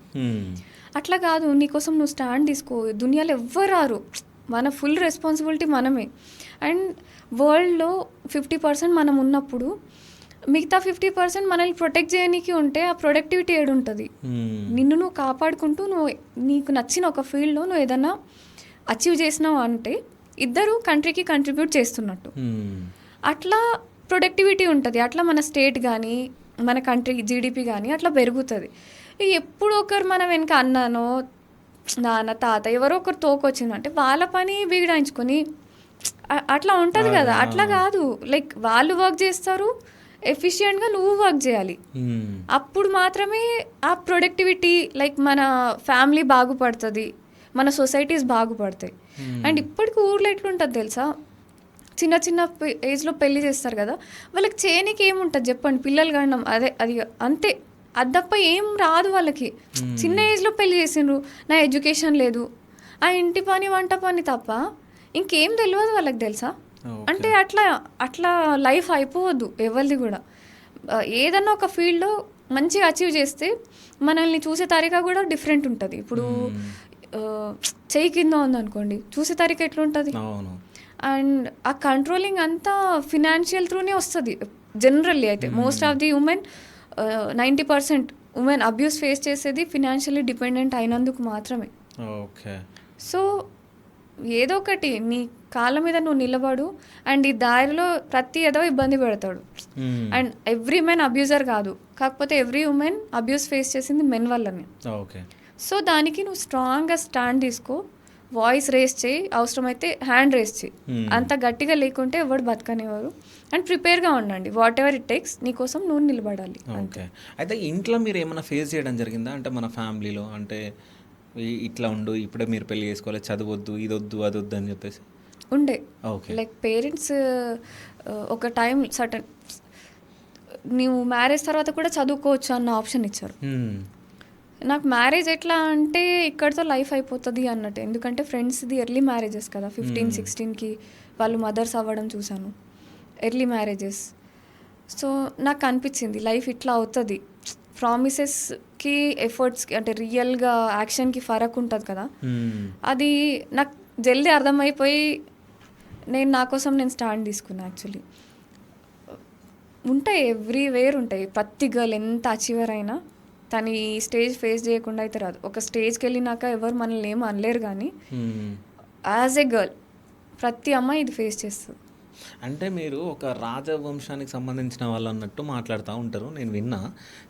అట్లా కాదు, నీకోసం నువ్వు స్టాండ్ తీసుకో. దునియాలో ఎవ్వరు రారు, మన ఫుల్ రెస్పాన్సిబిలిటీ మనమే. అండ్ వరల్డ్లో 50% మనం ఉన్నప్పుడు మిగతా 50% మనల్ని ప్రొటెక్ట్ చేయడానికి ఉంటే ఆ ప్రొడక్టివిటీ ఏడుంటుంది. నిన్ను నువ్వు కాపాడుకుంటూ నువ్వు నీకు నచ్చిన ఒక ఫీల్డ్లో నువ్వు ఏదన్నా అచీవ్ చేసినావు అంటే ఇద్దరు కంట్రీకి కంట్రిబ్యూట్ చేస్తున్నట్టు. అట్లా ప్రొడక్టివిటీ ఉంటుంది. అట్లా మన స్టేట్ కానీ మన కంట్రీ జీడిపి కానీ అట్లా పెరుగుతుంది. ఎప్పుడు ఒకరు మనం వెనక అన్నానో నాన్న తాత ఎవరో ఒకరు తోకొచ్చిందంటే వాళ్ళ పని బిగడాయించుకొని అట్లా ఉంటుంది కదా. అట్లా కాదు, లైక్ వాళ్ళు వర్క్ చేస్తారు, ఎఫిషియెంట్గా నువ్వు వర్క్ చేయాలి. అప్పుడు మాత్రమే ఆ ప్రొడక్టివిటీ లైక్ మన ఫ్యామిలీ బాగుపడుతుంది, మన సొసైటీస్ బాగుపడతాయి. అండ్ ఇప్పటికి ఊర్లో ఎట్లుంటుంది తెలుసా, చిన్న చిన్న ఏజ్లో పెళ్లి చేస్తారు కదా, వాళ్ళకి చేయనికి ఏముంటుంది చెప్పండి, పిల్లలు కనడం అది అంతే. అది తప్ప ఏం రాదు వాళ్ళకి. చిన్న ఏజ్లో పెళ్లి చేసిండ్రు, నా ఎడ్యుకేషన్ లేదు, ఆ ఇంటి పని వంట పని తప్ప ఇంకేం తెలియదు వాళ్ళకి తెలుసా. అంటే అట్లా లైఫ్ అయిపోవద్దు ఎవరిది కూడా. ఏదన్నా ఒక ఫీల్డ్లో మంచిగా అచీవ్ చేస్తే మనల్ని చూసే తరీకా కూడా డిఫరెంట్ ఉంటుంది. ఇప్పుడు చెయ్యి కింద ఉందనుకోండి, చూసే తరీకా ఎట్లుంటుంది. అండ్ ఆ కంట్రోలింగ్ అంతా ఫినాన్షియల్ త్రూనే వస్తుంది జనరల్లీ. అయితే most of the women 90% women abuse face చేసేది ఫినాన్షియల్లీ డిపెండెంట్ అయినందుకు మాత్రమే. సో ఏదో ఒకటి నీ కాళ్ళ మీద నువ్వు నిలబడు. అండ్ ఈ దారిలో ప్రతి ఏదో ఇబ్బంది పెడతాడు. అండ్ ఎవ్రీ మెన్ అబ్యూజర్ కాదు, కాకపోతే ఎవ్రీ ఉమెన్ అబ్యూస్ ఫేస్ చేసింది మెన్ వల్లనే. సో దానికి నువ్వు స్ట్రాంగ్గా స్టాండ్ తీసుకో, వాయిస్ రేస్ చేయి, అవసరమైతే హ్యాండ్ రేస్ చేయి. అంత గట్టిగా లేకుంటే ఎవరు బతకనివ్వరు. అండ్ ప్రిపేర్గా ఉండండి, వాట్ ఎవర్ ఇట్ టేక్స్, నీకోసం నువ్వు నిలబడాలి. ఓకే. అయితే ఇంట్లో మీరు ఏమైనా ఫేస్ చేయడం జరిగిందా, అంటే మన ఫ్యామిలీలో అంటే ఇట్లా ఉండు, ఇప్పుడే మీరు పెళ్లి చేసుకోవాలి, చదవద్దు, ఇదొద్దు అదొద్దు అని చెప్పేసి ఉండే? లైక్ పేరెంట్స్ ఒక టైం సర్టన్ నువ్వు మ్యారేజ్ తర్వాత కూడా చదువుకోవచ్చు అన్న ఆప్షన్ ఇచ్చారు. నాకు మ్యారేజ్ ఎట్లా అంటే ఇక్కడితో లైఫ్ అయిపోతుంది అన్నట్టు. ఎందుకంటే ఫ్రెండ్స్ది ఎర్లీ మ్యారేజెస్ కదా, 15-16కి వాళ్ళు మదర్స్ అవ్వడం చూశాను, ఎర్లీ మ్యారేజెస్. సో నాకు అనిపించింది లైఫ్ ఇట్లా అవుతుంది, ప్రామిసెస్కి వర్డ్స్కి ఎఫర్ట్స్కి అంటే రియల్గా యాక్షన్కి ఫరక్ ఉంటుంది కదా, అది నాకు జల్దీ అర్థమైపోయి నేను నా కోసం నేను స్టాండ్ తీసుకున్నా. యాక్చువల్లీ ఉంటాయి, ఎవ్రీవేర్ ఉంటాయి. ప్రతి గర్ల్ ఎంత అచీవర్ అయినా తను ఈ స్టేజ్ ఫేస్ చేయకుండా అయితే రాదు. ఒక స్టేజ్కి వెళ్ళినాక ఎవరు మనల్ని ఏం అనలేరు, కానీ యాజ్ ఎ గర్ల్ ప్రతి అమ్మాయి ఇది ఫేస్ చేస్తుంది. అంటే మీరు ఒక రాజవంశానికి సంబంధించిన వాళ్ళు అన్నట్టు మాట్లాడుతూ ఉంటారు, నేను విన్నా.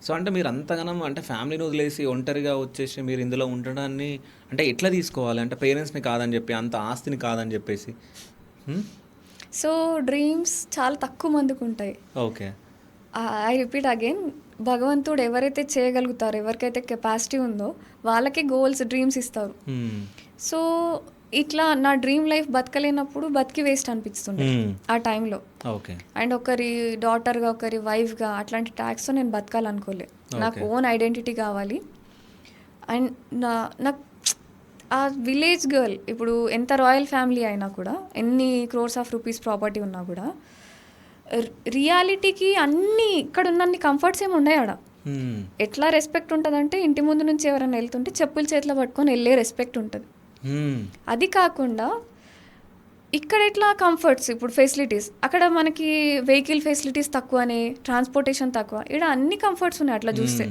సో అంటే మీరు అంతగానం అంటే ఫ్యామిలీని వదిలేసి ఒంటరిగా వచ్చేసి మీరు ఇందులో ఉండడాన్ని అంటే ఎట్లా తీసుకోవాలి? అంటే పేరెంట్స్ని కాదని చెప్పి, అంత ఆస్తిని కాదని చెప్పేసి. సో డ్రీమ్స్ చాలా తక్కువ మందికి ఉంటాయి. ఓకే. ఐ రిపీట్ అగైన్, భగవంతుడు ఎవరైతే చేయగలుగుతారో, ఎవరికైతే కెపాసిటీ ఉందో వాళ్ళకి గోల్స్ డ్రీమ్స్ ఇస్తారు. సో ఇట్లా నా డ్రీమ్ లైఫ్ బతకలేనప్పుడు బతికి వేస్ట్ అనిపిస్తుంది ఆ టైంలో. ఓకే. అండ్ ఒకరి డాటర్గా, ఒకరి వైఫ్గా అట్లాంటి ట్యాక్స్తో నేను బతకాలనుకోలే. నాకు ఓన్ ఐడెంటిటీ కావాలి. అండ్ నాకు ఆ విలేజ్ గర్ల్, ఇప్పుడు ఎంత రాయల్ ఫ్యామిలీ అయినా కూడా, ఎన్ని క్రోర్స్ ఆఫ్ రూపీస్ ప్రాపర్టీ ఉన్నా కూడా, రియాలిటీకి అన్నీ ఇక్కడ ఉన్నన్ని కంఫర్ట్స్ ఏమి ఉన్నాయి ఆడ. ఎట్లా రెస్పెక్ట్ ఉంటుందంటే, ఇంటి ముందు నుంచి ఎవరైనా వెళ్తుంటే చెప్పులు చేతిలో పట్టుకొని వెళ్ళే రెస్పెక్ట్ ఉంటుంది. అది కాకుండా ఇక్కడ ఎట్లా కంఫర్ట్స్, ఇప్పుడు ఫెసిలిటీస్, అక్కడ మనకి వెహికల్ ఫెసిలిటీస్ తక్కువనే, ట్రాన్స్పోర్టేషన్ తక్కువ. ఇక్కడ అన్ని కంఫర్ట్స్ ఉన్నాయి అట్లా చూస్తే.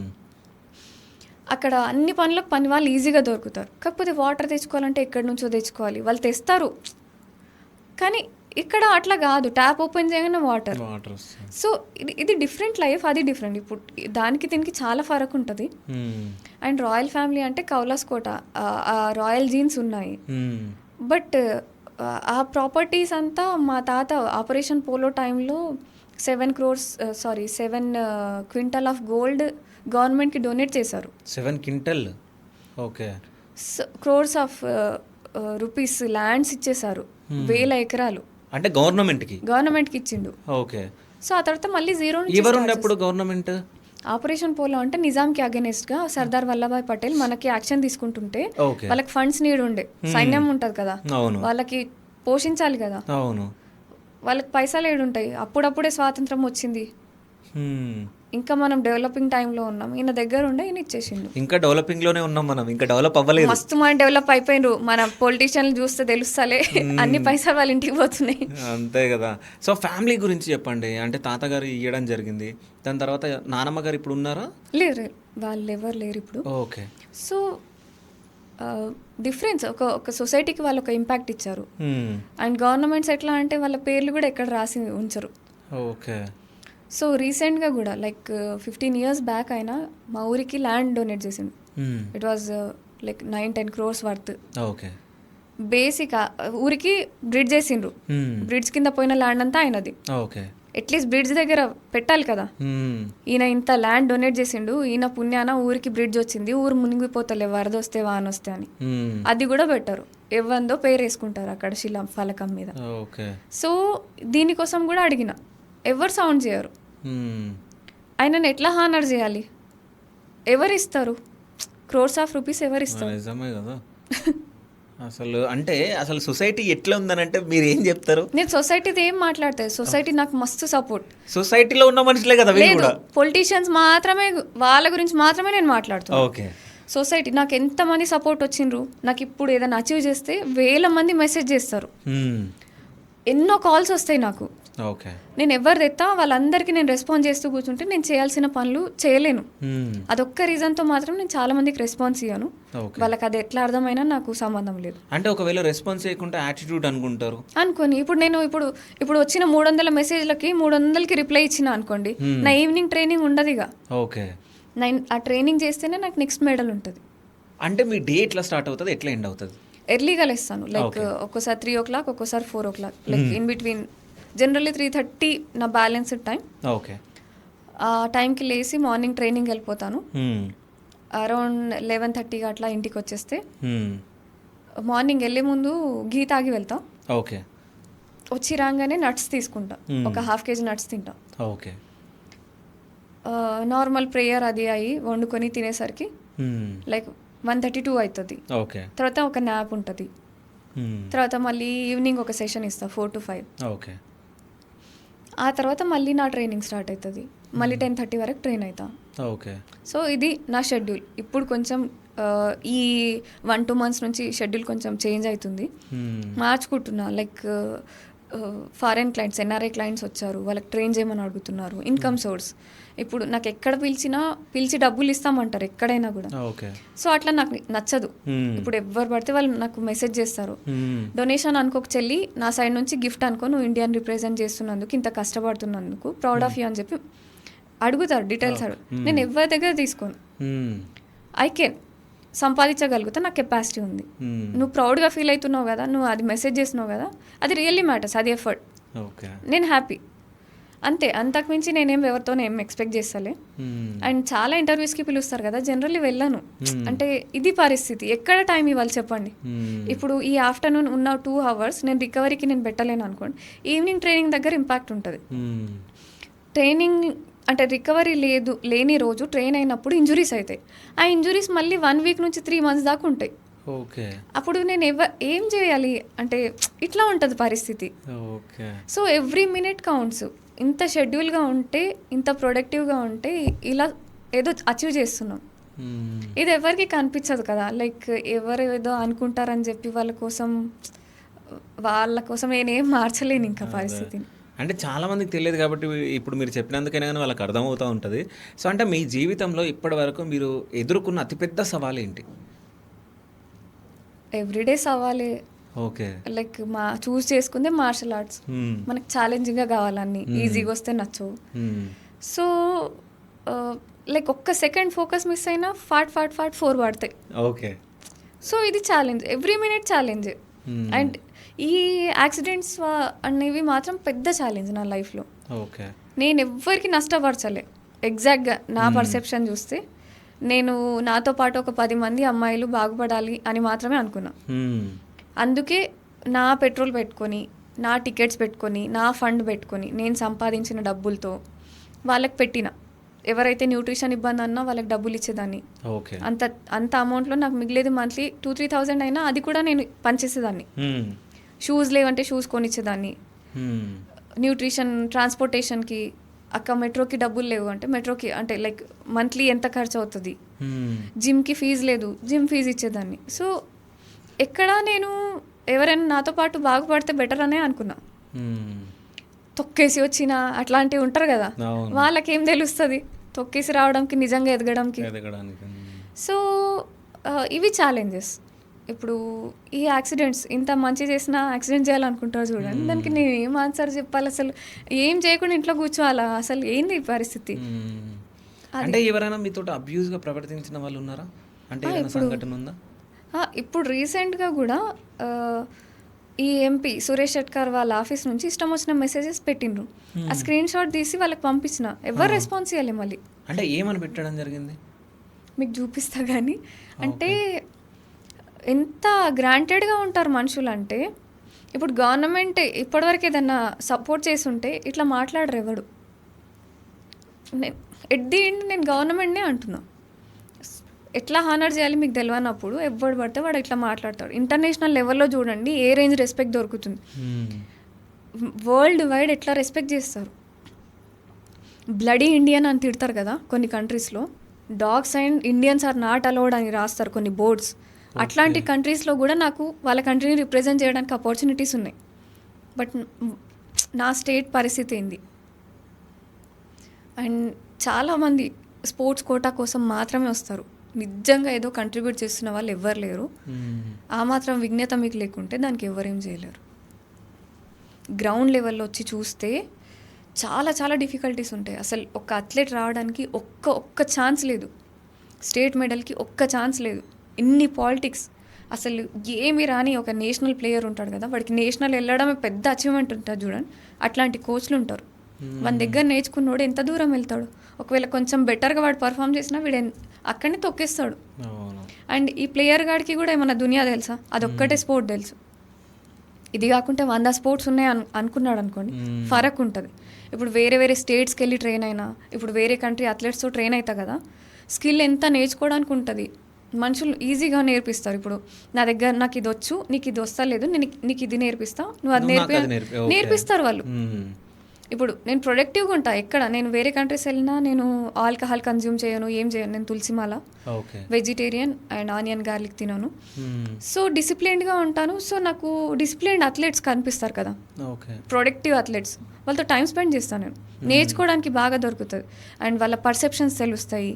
అక్కడ అన్ని పనులకు పని వాళ్ళు ఈజీగా దొరుకుతారు. కాకపోతే వాటర్ తెచ్చుకోవాలంటే ఎక్కడి నుంచో తెచ్చుకోవాలి, వాళ్ళు తెస్తారు. కానీ ఇక్కడ అట్లా కాదు, ట్యాప్ ఓపెన్ చేయగానే వాటర్. సో ఇది డిఫరెంట్ లైఫ్, అది డిఫరెంట్. ఇప్పుడు దానికి దీనికి చాలా ఫరక్ ఉంటుంది. అండ్ రాయల్ ఫ్యామిలీ అంటే కౌలాస్ కోట, ఆ రాయల్ జీన్స్ ఉన్నాయి. బట్ ఆ ప్రాపర్టీస్ అంతా మా తాత ఆపరేషన్ పోలో టైంలో 7 క్వింటల్ ఆఫ్ గోల్డ్ గవర్నమెంట్కి డొనేట్ చేశారు. 7 quintal? Okay. Crores of rupees lands ఇచ్చేశారు, 1000 ఎకరాలు. అంటే గవర్నమెంట్కి ఇచ్చిండు. ఓకే. సో ఆ తర్వాత మళ్ళీ జీరో ఎవరున్నప్పుడు గవర్నమెంట్ ఆపరేషన్ పోలో అంటే నిజాంకి అగెనెస్ట్ గా సర్దార్ వల్లభాయ్ పటేల్ మనకి యాక్షన్ తీసుకుంటుంటే వాళ్ళకి ఫండ్స్ నీడ్ ఉండే, సైన్యం ఉంటది కదా, వాళ్ళకి పోషించాలి కదా, వాళ్ళకి పైసలు ఏడుంటాయి. అప్పుడప్పుడే స్వాతంత్రం వచ్చింది, ఇంకా మనం డెవలపింగ్ టైంలో ఉన్నాం. ఈయన దగ్గర ఉండే ఈయన ఇచ్చేసిండు. ఇంకా డెవలపింగ్ లోనే ఉన్నాం మనం, ఇంకా డెవలప్ అవ్వలేదు. మస్తు మనం డెవలప్ అయిపోయినరు. మన పొలిటీషియన్లు చూస్తే తెలుస్తలే, అన్ని పైసలు వాళ్ళ ఇంటికి పోతున్నాయి. అంతే కదా. సో ఫ్యామిలీ గురించి చెప్పండి. అంటే తాతగారు ఇవ్వడం జరిగింది, దాని తర్వాత నానమ్మ గారు ఇప్పుడు ఉన్నారా? లేరు, వాళ్ళు ఎవరు లేరు ఇప్పుడు. ఓకే. సో డిఫరెన్స్, ఒక సొసైటీకి వాళ్ళు ఒక ఇంపాక్ట్ ఇచ్చారు. అండ్ గవర్నమెంట్స్ ఎట్లా అంటే వాళ్ళ పేర్లు కూడా ఎక్కడ రాసి ఉంచరు. ఓకే. సో రీసెంట్గా కూడా లైక్ 15 years బ్యాక్ అయినా మా ఊరికి ల్యాండ్ డొనేట్ చేసిండు. It was like 9-10 crores worth. Okay. Basic ఊరికి బ్రిడ్జ్ చేసిండ్రు, బ్రిడ్జ్ కింద పోయిన ల్యాండ్ అంతా ఆయనది. ఓకే. అట్లీస్ట్ బ్రిడ్జ్ దగ్గర పెట్టాలి కదా. ఈయన ఇంత ల్యాండ్ డొనేట్ చేసిండు, ఈయన పుణ్యాన ఊరికి బ్రిడ్జ్ వచ్చింది, ఊరు మునిగిపోతలే వరద వస్తే వాన వస్తే అని. అది కూడా పెట్టరు, ఎవ్వందో పేరు వేసుకుంటారు అక్కడ శిలా ఫలకం మీద. సో దీనికోసం కూడా అడిగిన, ఎవరు సౌండ్ చేయరు. ఆయనను ఎట్లా హానర్ చేయాలి, ఎవరు ఇస్తారు క్రోర్స్ ఆఫ్ రూపీస్, ఎవరు ఇస్తారు? నిజమే కదా. అసలు అంటే అసలు సొసైటీ ఎట్లా ఉందనంటే మీరు ఏం చెప్తారు? నేను సొసైటీది ఏం మాట్లాడతాను, సొసైటీ నాకు మస్తు సపోర్ట్. సొసైటీలో ఉన్న మనుషులే కదా లేదు, పొలిటీషియన్స్ మాత్రమే, వాళ్ళ గురించి మాత్రమే నేను మాట్లాడుతాను. ఓకే. సొసైటీ నాకు ఎంతమంది సపోర్ట్ వచ్చిండ్రు, నాకు ఇప్పుడు ఏదైనా అచీవ్ చేస్తే 1000 మంది మెసేజ్ చేస్తారు, ఎన్నో కాల్స్ వస్తాయి నాకు. ఓకే. నేను ఎవరు తెత్తా వాళ్ళందరికీ నేను రెస్పాన్స్ చేస్తూ కూర్చుంటే నేను చేయాల్సిన పనులు చేయలేను. అదొక్క రీజన్తో మాత్రం నేను చాలా మందికి రెస్పాన్స్ ఇయ్యాను. వాళ్ళకి అది ఎట్లా అర్థమైనా నాకు సంబంధం లేదు. అంటే ఒకవేళ రెస్పాన్స్ చేయకుండా యాటిట్యూడ్ అనుకుంటారు అనుకోని, ఇప్పుడు నేను ఇప్పుడు వచ్చిన 300 మెసేజ్లకి 300కి రిప్లై ఇచ్చిన అనుకోండి, నా ఈవినింగ్ ట్రైనింగ్ ఉండదు ఇక. ఓకే. ఆ ట్రైనింగ్ చేస్తేనే నాకు నెక్స్ట్ మెడల్ ఉంటుంది. అంటే మీ డే ఎట్లా స్టార్ట్ అవుతుంది, ఎట్లా ఎండ్ అవుతుంది? ఎర్లీగా లేస్తాను, లైక్ ఒక్కోసారి 3 o'clock, ఒక్కోసారి 4 o'clock, like in between generally 3:30 నా బ్యాలెన్స్డ్ టైం. ఓకే. ఆ టైంకి లేచి మార్నింగ్ ట్రైనింగ్ వెళ్ళిపోతాను. అరౌండ్ 11:30 అట్లా ఇంటికి వచ్చేస్తే మార్నింగ్ వెళ్ళే ముందు ఘీ తాగి వెళ్తా. ఓకే. వచ్చి రాగానే నట్స్ తీసుకుంటా, ఒక 1/2 kg నట్స్ తింటా. ఓకే. నార్మల్ ప్రేయర్ అది అయ్యి వండుకొని తినేసరికి లైక్ 1:32 అవుతుంది. ఓకే. తర్వాత ఒక న్యాప్ ఉంటుంది, తర్వాత మళ్ళీ ఈవినింగ్ ఒక సెషన్ ఇస్తా 4 to 5. ఓకే. ఆ తర్వాత మళ్ళీ నా ట్రైనింగ్ స్టార్ట్ అవుతుంది, మళ్ళీ 10:30 వరకు ట్రైన్ అవుతా. ఓకే. సో ఇది నా షెడ్యూల్. ఇప్పుడు కొంచెం ఈ 1-2 మంత్స్ నుంచి షెడ్యూల్ కొంచెం చేంజ్ అవుతుంది, మార్చుకుంటున్నా. Like foreign clients, NRI clients వచ్చారు, వాళ్ళకి ట్రైన్ చేయమని అడుగుతున్నారు. ఇన్కమ్ సోర్స్ ఇప్పుడు నాకు ఎక్కడ పిలిచి డబ్బులు ఇస్తామంటారు ఎక్కడైనా కూడా. సో అట్లా నాకు నచ్చదు. ఇప్పుడు ఎవరు పడితే వాళ్ళు నాకు మెసేజ్ చేస్తారు, డొనేషన్ అనుకోక చెల్లి, నా సైడ్ నుంచి గిఫ్ట్ అనుకో, నువ్వు ఇండియన్ రిప్రజెంట్ చేస్తున్నందుకు, ఇంత కష్టపడుతున్నందుకు ప్రౌడ్ ఆఫ్ యూ అని చెప్పి అడుగుతారు, డీటెయిల్స్ అడుగు. నేను ఎవరి దగ్గర తీసుకోను. ఐ కెన్ సంపాదించగలుగుతా, నాకు కెపాసిటీ ఉంది. నువ్వు ప్రౌడ్గా ఫీల్ అవుతున్నావు కదా, నువ్వు అది మెసేజ్ చేస్తున్నావు కదా, అది రియల్లీ మ్యాటర్స్, అది ఎఫర్ట్. నేను హ్యాపీ అంతే, అంతకుమించి నేనేం ఎవరితో ఏం ఎక్స్పెక్ట్ చేస్తలే. అండ్ చాలా ఇంటర్వ్యూస్కి పిలుస్తారు కదా, జనరల్లీ వెళ్ళాను. అంటే ఇది పరిస్థితి, ఎక్కడ టైం ఇవ్వాలి చెప్పండి. ఇప్పుడు ఈ ఆఫ్టర్నూన్ ఉన్న 2 hours నేను రికవరీకి నేను పెట్టలేను అనుకోండి, ఈవినింగ్ ట్రైనింగ్ దగ్గర ఇంపాక్ట్ ఉంటుంది. ట్రైనింగ్ అంటే రికవరీ లేని రోజు ట్రైన్ అయినప్పుడు ఇంజురీస్ అవుతాయి. ఆ ఇంజురీస్ మళ్ళీ 1 week నుంచి 3 months దాకా ఉంటాయి. అప్పుడు నేను ఏం చేయాలి అంటే ఇట్లా ఉంటుంది పరిస్థితి. So every minute counts. ఇంత షెడ్యూల్గా ఉంటే, ఇంత ప్రొడక్టివ్గా ఉంటే ఇలా ఏదో అచీవ్ చేస్తున్నాం. ఇది ఎవరికి కనిపించదు కదా. లైక్ ఎవరు ఏదో అనుకుంటారని చెప్పి వాళ్ళ కోసం నేనేం మార్చలేను ఇంకా పరిస్థితిని. అంటే చాలామందికి తెలియదు కాబట్టి ఇప్పుడు మీరు చెప్పినందుకైనా కానీ వాళ్ళకి అర్థమవుతూ ఉంటుంది. సో అంటే మీ జీవితంలో ఇప్పటి వరకు మీరు ఎదుర్కొన్న అతిపెద్ద సవాల్ ఏంటి? ఎవ్రీడే సవాలే. ఓకే. లైక్ చూస్ చేసుకుందే మార్షల్ ఆర్ట్స్. మనకు ఛాలెంజింగ్గా కావాలన్నీ, ఈజీగా వస్తే నచ్చవు. సో లైక్ ఒక్క సెకండ్ ఫోకస్ మిస్ అయినా ఫాట్ 4 పడతాయి. ఓకే. సో ఇది challenge, every minute challenge. And ఈ యాక్సిడెంట్స్ అనేవి మాత్రం పెద్ద ఛాలెంజ్ నా లైఫ్లో. ఓకే. నేను ఎవ్వరికి నష్టపరచలే. ఎగ్జాక్ట్గా నా పర్సెప్షన్ చూస్తే నేను నాతో పాటు ఒక 10 మంది అమ్మాయిలు బాగుపడాలి అని మాత్రమే అనుకున్నా. అందుకే నా పెట్రోల్ పెట్టుకొని, నా టికెట్స్ పెట్టుకొని, నా ఫండ్ పెట్టుకొని, నేను సంపాదించిన డబ్బులతో వాళ్ళకి పెట్టిన. ఎవరైతే న్యూట్రిషన్ ఇబ్బంది అన్నా వాళ్ళకి డబ్బులు ఇచ్చేదాన్ని. అంత అమౌంట్లో నాకు మిగిలేది మంత్లీ 2-3 thousand అయినా అది కూడా నేను పనిచేసేదాన్ని. షూస్ లేవంటే షూస్ కొనిచ్చేదాన్ని. న్యూట్రిషన్, ట్రాన్స్పోర్టేషన్కి, అక్క మెట్రోకి డబ్బులు లేవు అంటే మెట్రోకి, అంటే లైక్ మంత్లీ ఎంత ఖర్చు అవుతుంది. జిమ్కి ఫీజు లేదు, జిమ్ ఫీజు ఇచ్చేదాన్ని. సో ఎక్కడ నేను ఎవరైనా నాతో పాటు బాగుపడితే బెటర్ అనే అనుకున్నా. తొక్కేసి వచ్చిన అట్లాంటివి ఉంటారు కదా, వాళ్ళకేం తెలుస్తుంది తొక్కేసి రావడానికి, నిజంగా ఎదగడానికి. సో ఇవి ఛాలెంజెస్. ఇప్పుడు ఈ యాక్సిడెంట్స్, ఇంత మంచి చేసినా యాక్సిడెంట్ చేయాలనుకుంటారు చూడండి, దానికి నేను ఏం ఆన్సర్ చెప్పాలి? అసలు ఏం చేయకుండా ఇంట్లో కూర్చోవాలా? అసలు ఏంది పరిస్థితి? అంటే ఎవరైనా మీతో అబ్యూజ్గా ప్రవర్తించిన వాళ్ళు ఉన్నారా? అంటే సంఘటన ఉందా? ఇప్పుడు రీసెంట్గా కూడా ఈ ఎంపీ సురేష్ షెట్కర్ వాళ్ళ ఆఫీస్ నుంచి ఇష్టం వచ్చిన మెసేజెస్ పెట్టిండ్రు. ఆ స్క్రీన్ షాట్ తీసి వాళ్ళకి పంపించిన, ఎవరు రెస్పాన్స్ ఇవ్వాలి. మళ్ళీ అంటే ఏమని పెట్టడం జరిగింది మీకు చూపిస్తా కానీ, అంటే ఎంత గ్రాంటెడ్గా ఉంటారు మనుషులు. అంటే ఇప్పుడు గవర్నమెంట్ ఇప్పటివరకు ఏదన్నా సపోర్ట్ చేసి ఉంటే ఇట్లా మాట్లాడరు ఎవడు. ఎట్ ది ఎండ్ నేను గవర్నమెంట్నే అంటున్నా. ఎట్లా హానర్ చేయాలి మీకు తెలియనప్పుడు ఎవడు పడితే వాడు ఇట్లా మాట్లాడతాడు. ఇంటర్నేషనల్ లెవెల్లో చూడండి ఏ రేంజ్ రెస్పెక్ట్ దొరుకుతుంది. వరల్డ్ వైడ్ ఎట్లా రెస్పెక్ట్ చేస్తారు. బ్లడీ ఇండియన్ అని తిడతారు కదా కొన్ని కంట్రీస్లో. Dogs and Indians are not allowed అని రాస్తారు కొన్ని బోర్డ్స్. అట్లాంటి కంట్రీస్లో కూడా నాకు వాళ్ళ కంట్రీని రిప్రజెంట్ చేయడానికి ఆపర్చునిటీస్ ఉన్నాయి. బట్ నా స్టేట్ పరిస్థితి ఏంది? అండ్ చాలామంది స్పోర్ట్స్ కోటా కోసం మాత్రమే వస్తారు. నిజంగా ఏదో కంట్రిబ్యూట్ చేస్తున్న వాళ్ళు ఎవ్వరు లేరు. ఆ మాత్రం విజ్ఞత మీకు లేకుంటే దానికి ఎవరేం చేయలేరు. గ్రౌండ్ లెవెల్లో వచ్చి చూస్తే చాలా చాలా డిఫికల్టీస్ ఉంటాయి. అసలు ఒక అథ్లెట్ రావడానికి ఒక్క ఛాన్స్ లేదు. స్టేట్ మెడల్కి ఒక్క ఛాన్స్ లేదు. ఇన్ని పాలిటిక్స్, అసలు ఏమి రాని ఒక నేషనల్ ప్లేయర్ ఉంటాడు కదా, వాడికి నేషనల్ వెళ్ళడమే పెద్ద అచీవ్మెంట్ ఉంటుంది చూడండి. అట్లాంటి కోచ్లు ఉంటారు. మన దగ్గర నేర్చుకున్నోడు ఎంత దూరం వెళ్తాడు. ఒకవేళ కొంచెం బెటర్గా వాడు పర్ఫామ్ చేసినా వీడు అక్కడనే తొక్కేస్తాడు. అండ్ ఈ ప్లేయర్ గాడికి కూడా ఏమన్నా దునియా తెలుసా? అదొక్కటే స్పోర్ట్ తెలుసు. ఇది కాకుంటే 100 స్పోర్ట్స్ ఉన్నాయి అనుకున్నాడు అనుకోండి, ఫరక్ ఉంటుంది. ఇప్పుడు వేరే స్టేట్స్కి వెళ్ళి ట్రైన్ అయినా, ఇప్పుడు వేరే కంట్రీ అథ్లెట్స్తో ట్రైన్ అవుతా కదా, స్కిల్ ఎంత నేర్చుకోవడానికి ఉంటుంది. మనుషులు ఈజీగా నేర్పిస్తారు. ఇప్పుడు నా దగ్గర నాకు ఇది వచ్చు, నీకు ఇది వస్తా లేదు, నీకు ఇది నేర్పిస్తా, నువ్వు అది నేర్పిస్తారు వాళ్ళు. ఇప్పుడు నేను ప్రొడక్టివ్గా ఉంటా. ఎక్కడ నేను వేరే కంట్రీస్ వెళ్ళినా నేను ఆల్కహాల్ కన్జ్యూమ్ చేయను, ఏం చేయను. నేను తులసిమాల, okay. Vegetarian and onion garlic తినను. సో డిసిప్లిన్డ్గా ఉంటాను. సో నాకు డిసిప్లిన్డ్ అథ్లెట్స్ కనిపిస్తారు కదా, ఓకే. ప్రొడక్టివ్ అథ్లెట్స్, వాళ్ళతో టైం స్పెండ్ చేస్తాను నేను. నేర్చుకోవడానికి బాగా దొరుకుతుంది అండ్ వాళ్ళ పర్సెప్షన్స్ తెలుస్తాయి.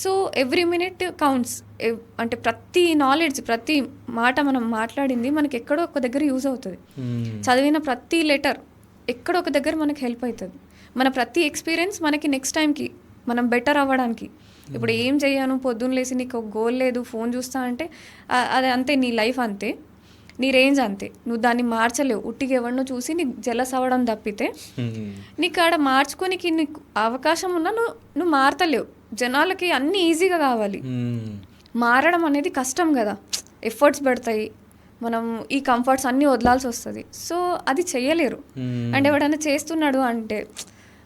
So every minute counts. అంటే ప్రతి నాలెడ్జ్, ప్రతి మాట మనం మాట్లాడింది మనకి ఎక్కడో ఒక దగ్గర యూజ్ అవుతుంది. చదివిన ప్రతి లెటర్ ఎక్కడో ఒక దగ్గర మనకి హెల్ప్ అవుతుంది. మన ప్రతి ఎక్స్పీరియన్స్ మనకి నెక్స్ట్ టైంకి మనం బెటర్ అవ్వడానికి. ఇప్పుడు ఏం చెయ్యాను, పొద్దున్న లేసి నీకు ఒక గోల్ లేదు, ఫోన్ చూస్తా అంటే అది అంతే, నీ లైఫ్ అంతే, నీ రేంజ్ అంతే, నువ్వు దాన్ని మార్చలేవు. ఉట్టిగా ఎవరినో చూసి నీకు జలస్ అవ్వడం తప్పితే నీకు ఆడ మార్చుకోనికి నీకు అవకాశం ఉన్నా నువ్వు మారతలేవు. జనాలకి అన్నీ ఈజీగా కావాలి, మారడం అనేది కష్టం కదా, ఎఫర్ట్స్ పెడతాయి, మనం ఈ కంఫర్ట్స్ అన్నీ వదలాల్సి వస్తుంది. సో అది చెయ్యలేరు. అండ్ ఎవడైనా చేస్తున్నాడు అంటే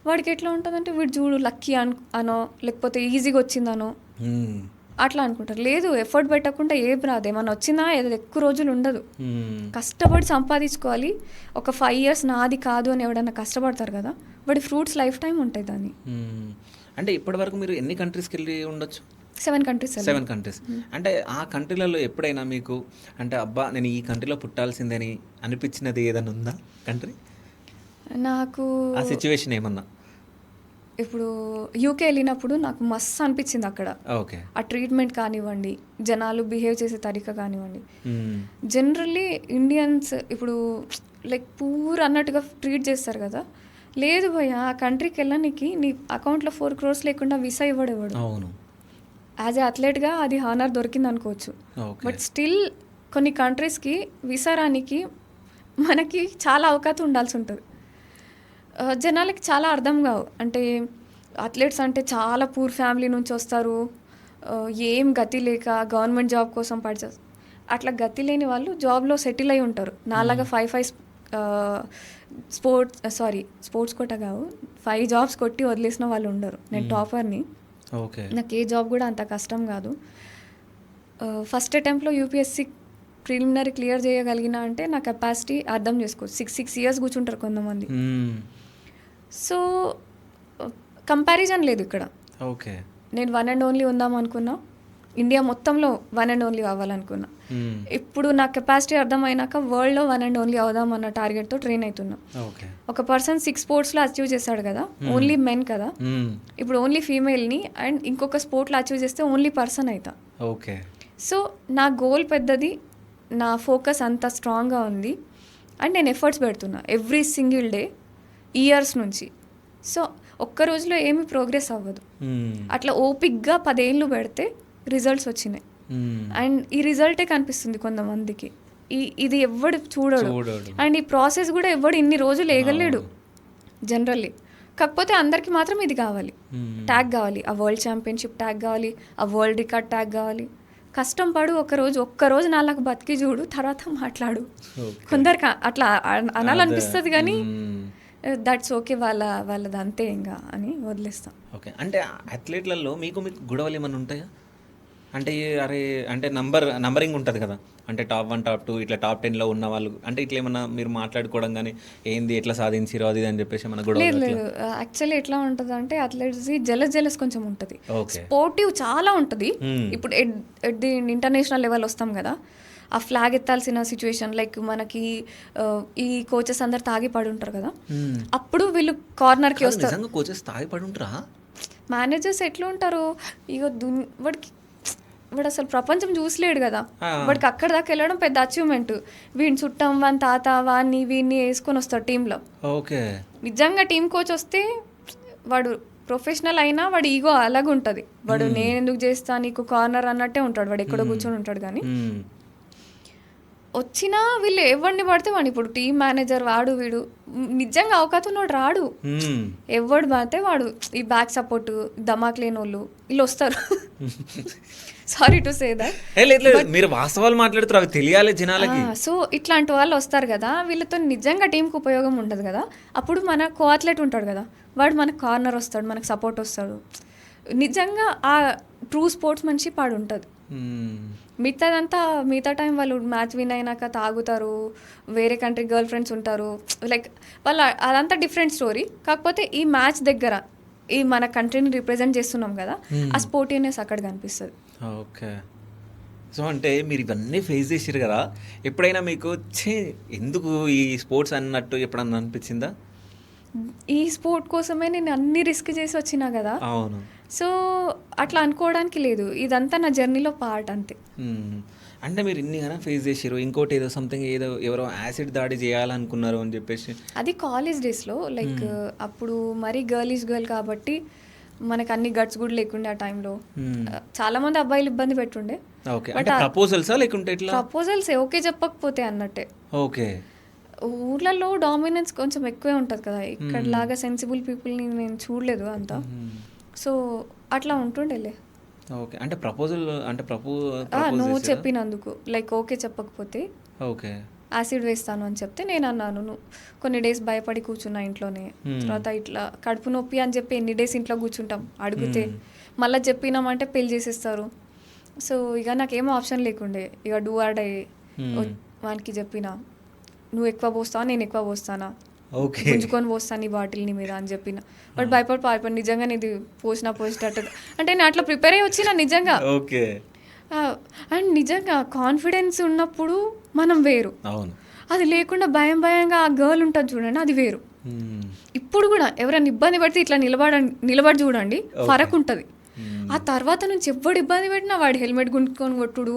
వాడికి ఎట్లా ఉంటుందంటే వీడు చూడు లక్కీ అనో లేకపోతే ఈజీగా వచ్చిందనో అట్లా అనుకుంటారు. లేదు, ఎఫర్ట్ పెట్టకుండా ఏం రాదు. ఏమన్నా వచ్చినా ఏదో ఎక్కువ రోజులు ఉండదు. కష్టపడి సంపాదించుకోవాలి. ఒక 5 years నాది కాదు అని ఎవడన్నా కష్టపడతారు కదా, వాడి ఫ్రూట్స్ లైఫ్ టైం ఉంటాయి దాన్ని. అంటే ఇప్పటివరకు మీరు ఎన్ని కంట్రీస్కి వెళ్ళి ఉండొచ్చు? 7 countries. 7 countries. అంటే ఆ కంట్రీలలో ఎప్పుడైనా మీకు అంటే అబ్బా నేను ఈ కంట్రీలో పుట్టాల్సిందని అనిపించినది ఏదైనా ఉందా కంట్రీ? నాకు ఆ సిచ్యువేషన్ ఏమన్నా? ఇప్పుడు యూకే వెళ్ళినప్పుడు నాకు మస్తు అనిపించింది అక్కడ. ఓకే. ఆ ట్రీట్మెంట్ కానివ్వండి, జనాలు బిహేవ్ చేసే తరీకా కానివ్వండి. జనరల్లీ ఇండియన్స్ ఇప్పుడు లైక్ పూర్ అన్నట్టుగా ట్రీట్ చేస్తారు కదా. లేదు భయ్య, ఆ కంట్రీకి వెళ్ళడానికి నీ అకౌంట్లో 4 crores లేకుండా వీసా ఇవ్వడు. అవును. యాజ్ ఏ అథ్లెట్గా అది హానర్ దొరికింది అనుకోవచ్చు. బట్ స్టిల్ కొన్ని కంట్రీస్కి వీసా రానికి మనకి చాలా అవకాశం ఉండాల్సి ఉంటుంది. జనాలకి చాలా అర్థం కావు. అంటే అథ్లెట్స్ అంటే చాలా పూర్ ఫ్యామిలీ నుంచి వస్తారు, ఏం గతి లేక గవర్నమెంట్ జాబ్ కోసం పడిచేస్తారు. అట్లా గతి లేని వాళ్ళు జాబ్లో సెటిల్ అయి ఉంటారు. నాలాగా 5 స్పోర్ట్స్ కోట కావు 5 jobs కొట్టి వదిలేసిన వాళ్ళు ఉండరు. నేను టాపర్ని. ఓకే. నాకు ఏ జాబ్ కూడా అంత కష్టం కాదు. ఫస్ట్ అటెంప్ట్లో యూపీఎస్సీ ప్రిలిమినరీ క్లియర్ చేయగలిగిన అంటే నా కెపాసిటీ అర్థం చేసుకోవచ్చు. 6 years కూర్చుంటారు కొంతమంది. సో కంపారిజన్ లేదు ఇక్కడ. ఓకే. నేను 1 and only ఉందాం అనుకున్నా, ఇండియా మొత్తంలో 1 and only అవ్వాలనుకున్నా. ఇప్పుడు నా కెపాసిటీ అర్థమైనాక వరల్డ్లో 1 and only అవుదాం అన్న టార్గెట్తో ట్రైన్ అవుతున్నా. ఒక పర్సన్ 6 sportsలో అచీవ్ చేశాడు కదా, ఓన్లీ మెన్ కదా, ఇప్పుడు ఓన్లీ ఫీమేల్ని అండ్ ఇంకొక స్పోర్ట్లో అచీవ్ చేస్తే ఓన్లీ పర్సన్ అవుతా. ఓకే. సో నా గోల్ పెద్దది, నా ఫోకస్ అంత స్ట్రాంగ్గా ఉంది అండ్ నేను ఎఫర్ట్స్ పెడుతున్నా ఎవ్రీ సింగిల్ డే ఇయర్స్ నుంచి. సో ఒక్క రోజులో ఏమీ ప్రోగ్రెస్ అవ్వదు. అట్లా ఓపిక్గా 10 ఏళ్ళు పెడితే రిజల్ట్స్ వచ్చినాయి. అండ్ ఈ రిజల్టే కనిపిస్తుంది కొంతమందికి, ఇది ఎవడు చూడడు. అండ్ ఈ ప్రాసెస్ కూడా ఎవడు ఇన్ని రోజులు వేయగలేడు జనరల్లీ. కాకపోతే అందరికీ మాత్రం ఇది కావాలి, ట్యాగ్ కావాలి, ఆ వరల్డ్ ఛాంపియన్షిప్ ట్యాగ్ కావాలి, ఆ వరల్డ్ రికార్డ్ ట్యాగ్ కావాలి. కష్టం పడు, ఒక్కరోజు నాలుగు బతికి చూడు, తర్వాత మాట్లాడు. కొందరికి అట్లా అనాలనిపిస్తుంది కానీ దట్స్ ఓకే, వాళ్ళది అంతే ఇంకా అని వదిలేస్తాం. ఓకే. అంటే అథ్లెట్లలో మీకు గొడవలు ఏమైనా ఉంటాయా? అంటే అరే అంటే నంబరింగ్ ఉంటుంది కదా, అంటే top 1 top 2 ఇట్లా top 10లో ఉన్న వాళ్ళు అంటే ఇట్లా ఏమన్నా మీరు మాట్లాడుకోవడం కానీ ఏంది ఎట్లా సాధించిరో అది అని చెప్పేసి మన గొడవ? లేదు, యాక్చువల్లీ ఎట్లా ఉంటుంది అంటే అథ్లెట్స్ జెలస్ కొంచెం ఉంటుంది, స్పోర్టివ్ చాలా ఉంటుంది. ఇప్పుడు ఎట్ ది ఇంటర్నేషనల్ లెవెల్ వస్తాం కదా, ఆ ఫ్లాగ్ ఎత్తాల్సిన సిచ్యువేషన్, లైక్ మనకి ఈ కోచెస్ అందరు తాగి పడి ఉంటారు కదా, అప్పుడు వీళ్ళు కార్నర్కి వస్తారు. కోచెస్ తాగి పడి ఉంటారా? మేనేజర్స్ ఎట్లా ఉంటారు, ఇక వాడు అసలు ప్రపంచం చూసలేడు కదా, వాడికి అక్కడ దాకా వెళ్ళడం పెద్ద అచీవ్మెంట్. వీడిని చుట్టం వాని తాత వాడిని వీడిని వేసుకొని వస్తాడు టీంలో. ఓకే. నిజంగా టీం కోచ్ వస్తే వాడు ప్రొఫెషనల్ అయినా వాడు ఈగో అలాగే ఉంటుంది. వాడు నేను ఎందుకు చేస్తా నీకు కార్నర్ అన్నట్టే ఉంటాడు, వాడు ఎక్కడో కూర్చొని ఉంటాడు. కానీ వచ్చినా వీళ్ళు ఎవరిని పడితే వాడు, ఇప్పుడు టీం మేనేజర్ వాడు వీడు నిజంగా అవకాశం వాడు రాడు, ఎవడు పడితే వాడు ఈ బ్యాక్ సపోర్ట్ ధమాక్ లేని వాళ్ళు వీళ్ళు వస్తారు. సారీ టు సే దట్, మీరు వాస్తవాలు మాట్లాడుతారు, అవి తెలియాలి జనాలకి. సో ఇట్లాంటి వాళ్ళు వస్తారు కదా, వీళ్ళతో నిజంగా టీంకి ఉపయోగం ఉండదు కదా. అప్పుడు మన కో అథ్లెట్ ఉంటాడు కదా, వాడు మనకు కార్నర్ వస్తాడు, మనకు సపోర్ట్ వస్తాడు. నిజంగా ఆ ట్రూ స్పోర్ట్స్ మనిషి పాడు ఉంటుంది. మిగతా టైం వాళ్ళు మ్యాచ్ విన్ అయినాక తాగుతారు, వేరే కంట్రీ గర్ల్ ఫ్రెండ్స్ ఉంటారు, లైక్ వాళ్ళ అదంతా డిఫరెంట్ స్టోరీ. కాకపోతే ఈ మ్యాచ్ దగ్గర ఈ మన కంట్రీని రిప్రజెంట్ చేస్తున్నాం కదా, ఆ స్పోర్టివ్నెస్ అక్కడ కనిపిస్తుంది. ఓకే. సో అంటే మీరు ఇవన్నీ ఫేస్ చేసిరు కదా, ఎప్పుడైనా మీకు ఎందుకు ఈ స్పోర్ట్స్ అన్నట్టు ఎప్పుడన్నా అనిపించిందా? ఈ స్పోర్ట్ కోసమే నేను అన్ని రిస్క్ చేసి వచ్చినా కదా, అవును. సో అట్లా అనుకోవడానికి లేదు. ఇదంతా నా జర్నీలో పార్ట్ అంతే. అంటే మీరు ఇన్నిగానే ఫేస్ చేసిరు, ఇంకోటి ఏదో సంథింగ్ ఏదో ఎవరో యాసిడ్ దాడి చేయాలనుకున్నారు అని చెప్పేసి. అది కాలేజ్ డేస్లో, లైక్ అప్పుడు మరీ గర్ల్ కాబట్టి మనకు అన్ని గట్స్ కూడా లేకుండే ఆ టైంలో. చాలా మంది అబ్బాయిలు ఇబ్బంది పెట్టుండే. ఓకే. అంటే ప్రపోజల్సా లేకుంటే ఎట్లా? ప్రపోజల్స్ ఓకే చెప్పకపోతే అన్నట్టే. ఓకే. ఊర్లలో డామినెన్స్ కొంచెం ఎక్కువే ఉంటుంది కదా, ఇక్కడ లాగా సెన్సిబుల్ పీపుల్ని నేను చూడలేదు అంతా. సో అట్లా ఉంటుండేలే. ఓకే. అంటే ప్రపోజల్ అంటే నువ్వు చెప్పినందుకు, లైక్ ఓకే చెప్పకపోతే ఓకే యాసిడ్ వేస్తాను అని చెప్తే నేను అన్నాను. నువ్వు కొన్ని డేస్ భయపడి కూర్చున్నా ఇంట్లోనే. తర్వాత ఇట్లా కడుపు నొప్పి అని చెప్పి ఎన్ని డేస్ ఇంట్లో కూర్చుంటాం అడిగితే, మళ్ళీ చెప్పినామంటే పెళ్లి చేసేస్తారు. సో ఇక నాకేమో ఆప్షన్ లేకుండే, ఇక డూ ఆర్ డై. వానికి చెప్పిన, నువ్వు ఎక్కువ పోస్తావా నేను ఎక్కువ పోస్తానా, గుంజుకొని పోస్తాను ఈ బాటిల్ని మీద అని చెప్పిన. బట్ భయపడి నిజంగా ఇది పోసేటట్టు అంటే నేను అట్లా ప్రిపేర్ అయ్యి వచ్చిన నిజంగా. ఓకే. అండ్ నిజంగా కాన్ఫిడెన్స్ ఉన్నప్పుడు మనం వేరు, అది లేకుండా భయంగా ఆ గర్ల్ ఉంటుంది చూడండి, అది వేరు. ఇప్పుడు కూడా ఎవరైనా ఇబ్బంది పడితే ఇట్లా నిలబడి చూడండి, ఫరక్ ఉంటుంది. ఆ తర్వాత నుంచి ఎవడు ఇబ్బంది పెట్టినా వాడు హెల్మెట్ గుంటుకొని కొట్టుడు,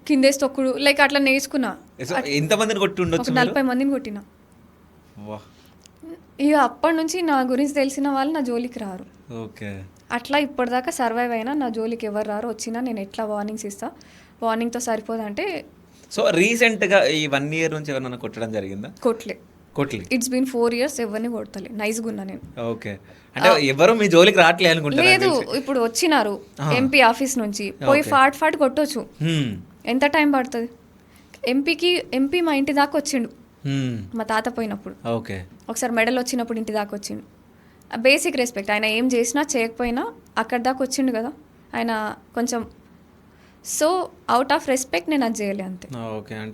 కిందేసి తొక్కుడు, లైక్ అట్లా నేర్చుకున్నా. ఎంతమందిని కొట్టి ఉండొచ్చు? 40 మందిని కొట్టినా. ఇక అప్పటి నుంచి నా గురించి తెలిసిన వాళ్ళు నా జోలికి రారు. ఓకే. అట్లా ఇప్పటిదాకా సర్వైవ్ అయినా, నా జోలికి ఎవరు రారు. వచ్చినా నేను ఎట్లా వార్నింగ్స్ ఇస్తా, వార్నింగ్తో సరిపోదంటే. సో రీసెంట్గా ఈ 1 year నుంచి ఎవరైనా కొట్టడం జరిగిందా? కొట్లే. ఇట్స్ బీన్ 4 years ఎవరిని కొడతలే, నైస్గా ఉన్నా నేను. ఓకే. అంటే ఎవరు మీ జోలికి రావట్లే అనుకుంటా. లేదు, ఇప్పుడు వచ్చినారు ఎంపీ ఆఫీస్ నుంచి, పోయి ఫాట్ కొట్టొచ్చు. ఎంత టైం పడుతుంది? ఎంపీ మా ఇంటి దాకా వచ్చిండు మా తాత పోయినప్పుడు. ఓకే. ఒకసారి మెడల్ వచ్చినప్పుడు ఇంటి దాకా వచ్చిండు. బేసిక్ రెస్పెక్ట్, ఆయన ఏం చేసినా చేయకపోయినా అక్కడి దాకా వచ్చిండు కదా ఆయన కొంచెం. సో అవుట్ ఆఫ్ రెస్పెక్ట్ నేను అది చేయలే అంతే.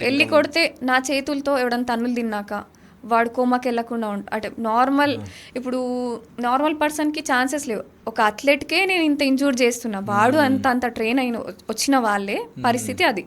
వెళ్ళి కొడితే నా చేతులతో ఎవడన్నా తన్నులు తిన్నాక వాడు కోమాకి వెళ్ళకుండా అంటే ఇప్పుడు నార్మల్ పర్సన్కి ఛాన్సెస్ లేవు. ఒక అథ్లెట్కే నేను ఇంత ఇంజూర్ చేస్తున్నా, వాడు అంత ట్రైన్ అయిన వచ్చిన వాళ్ళే పరిస్థితి అది.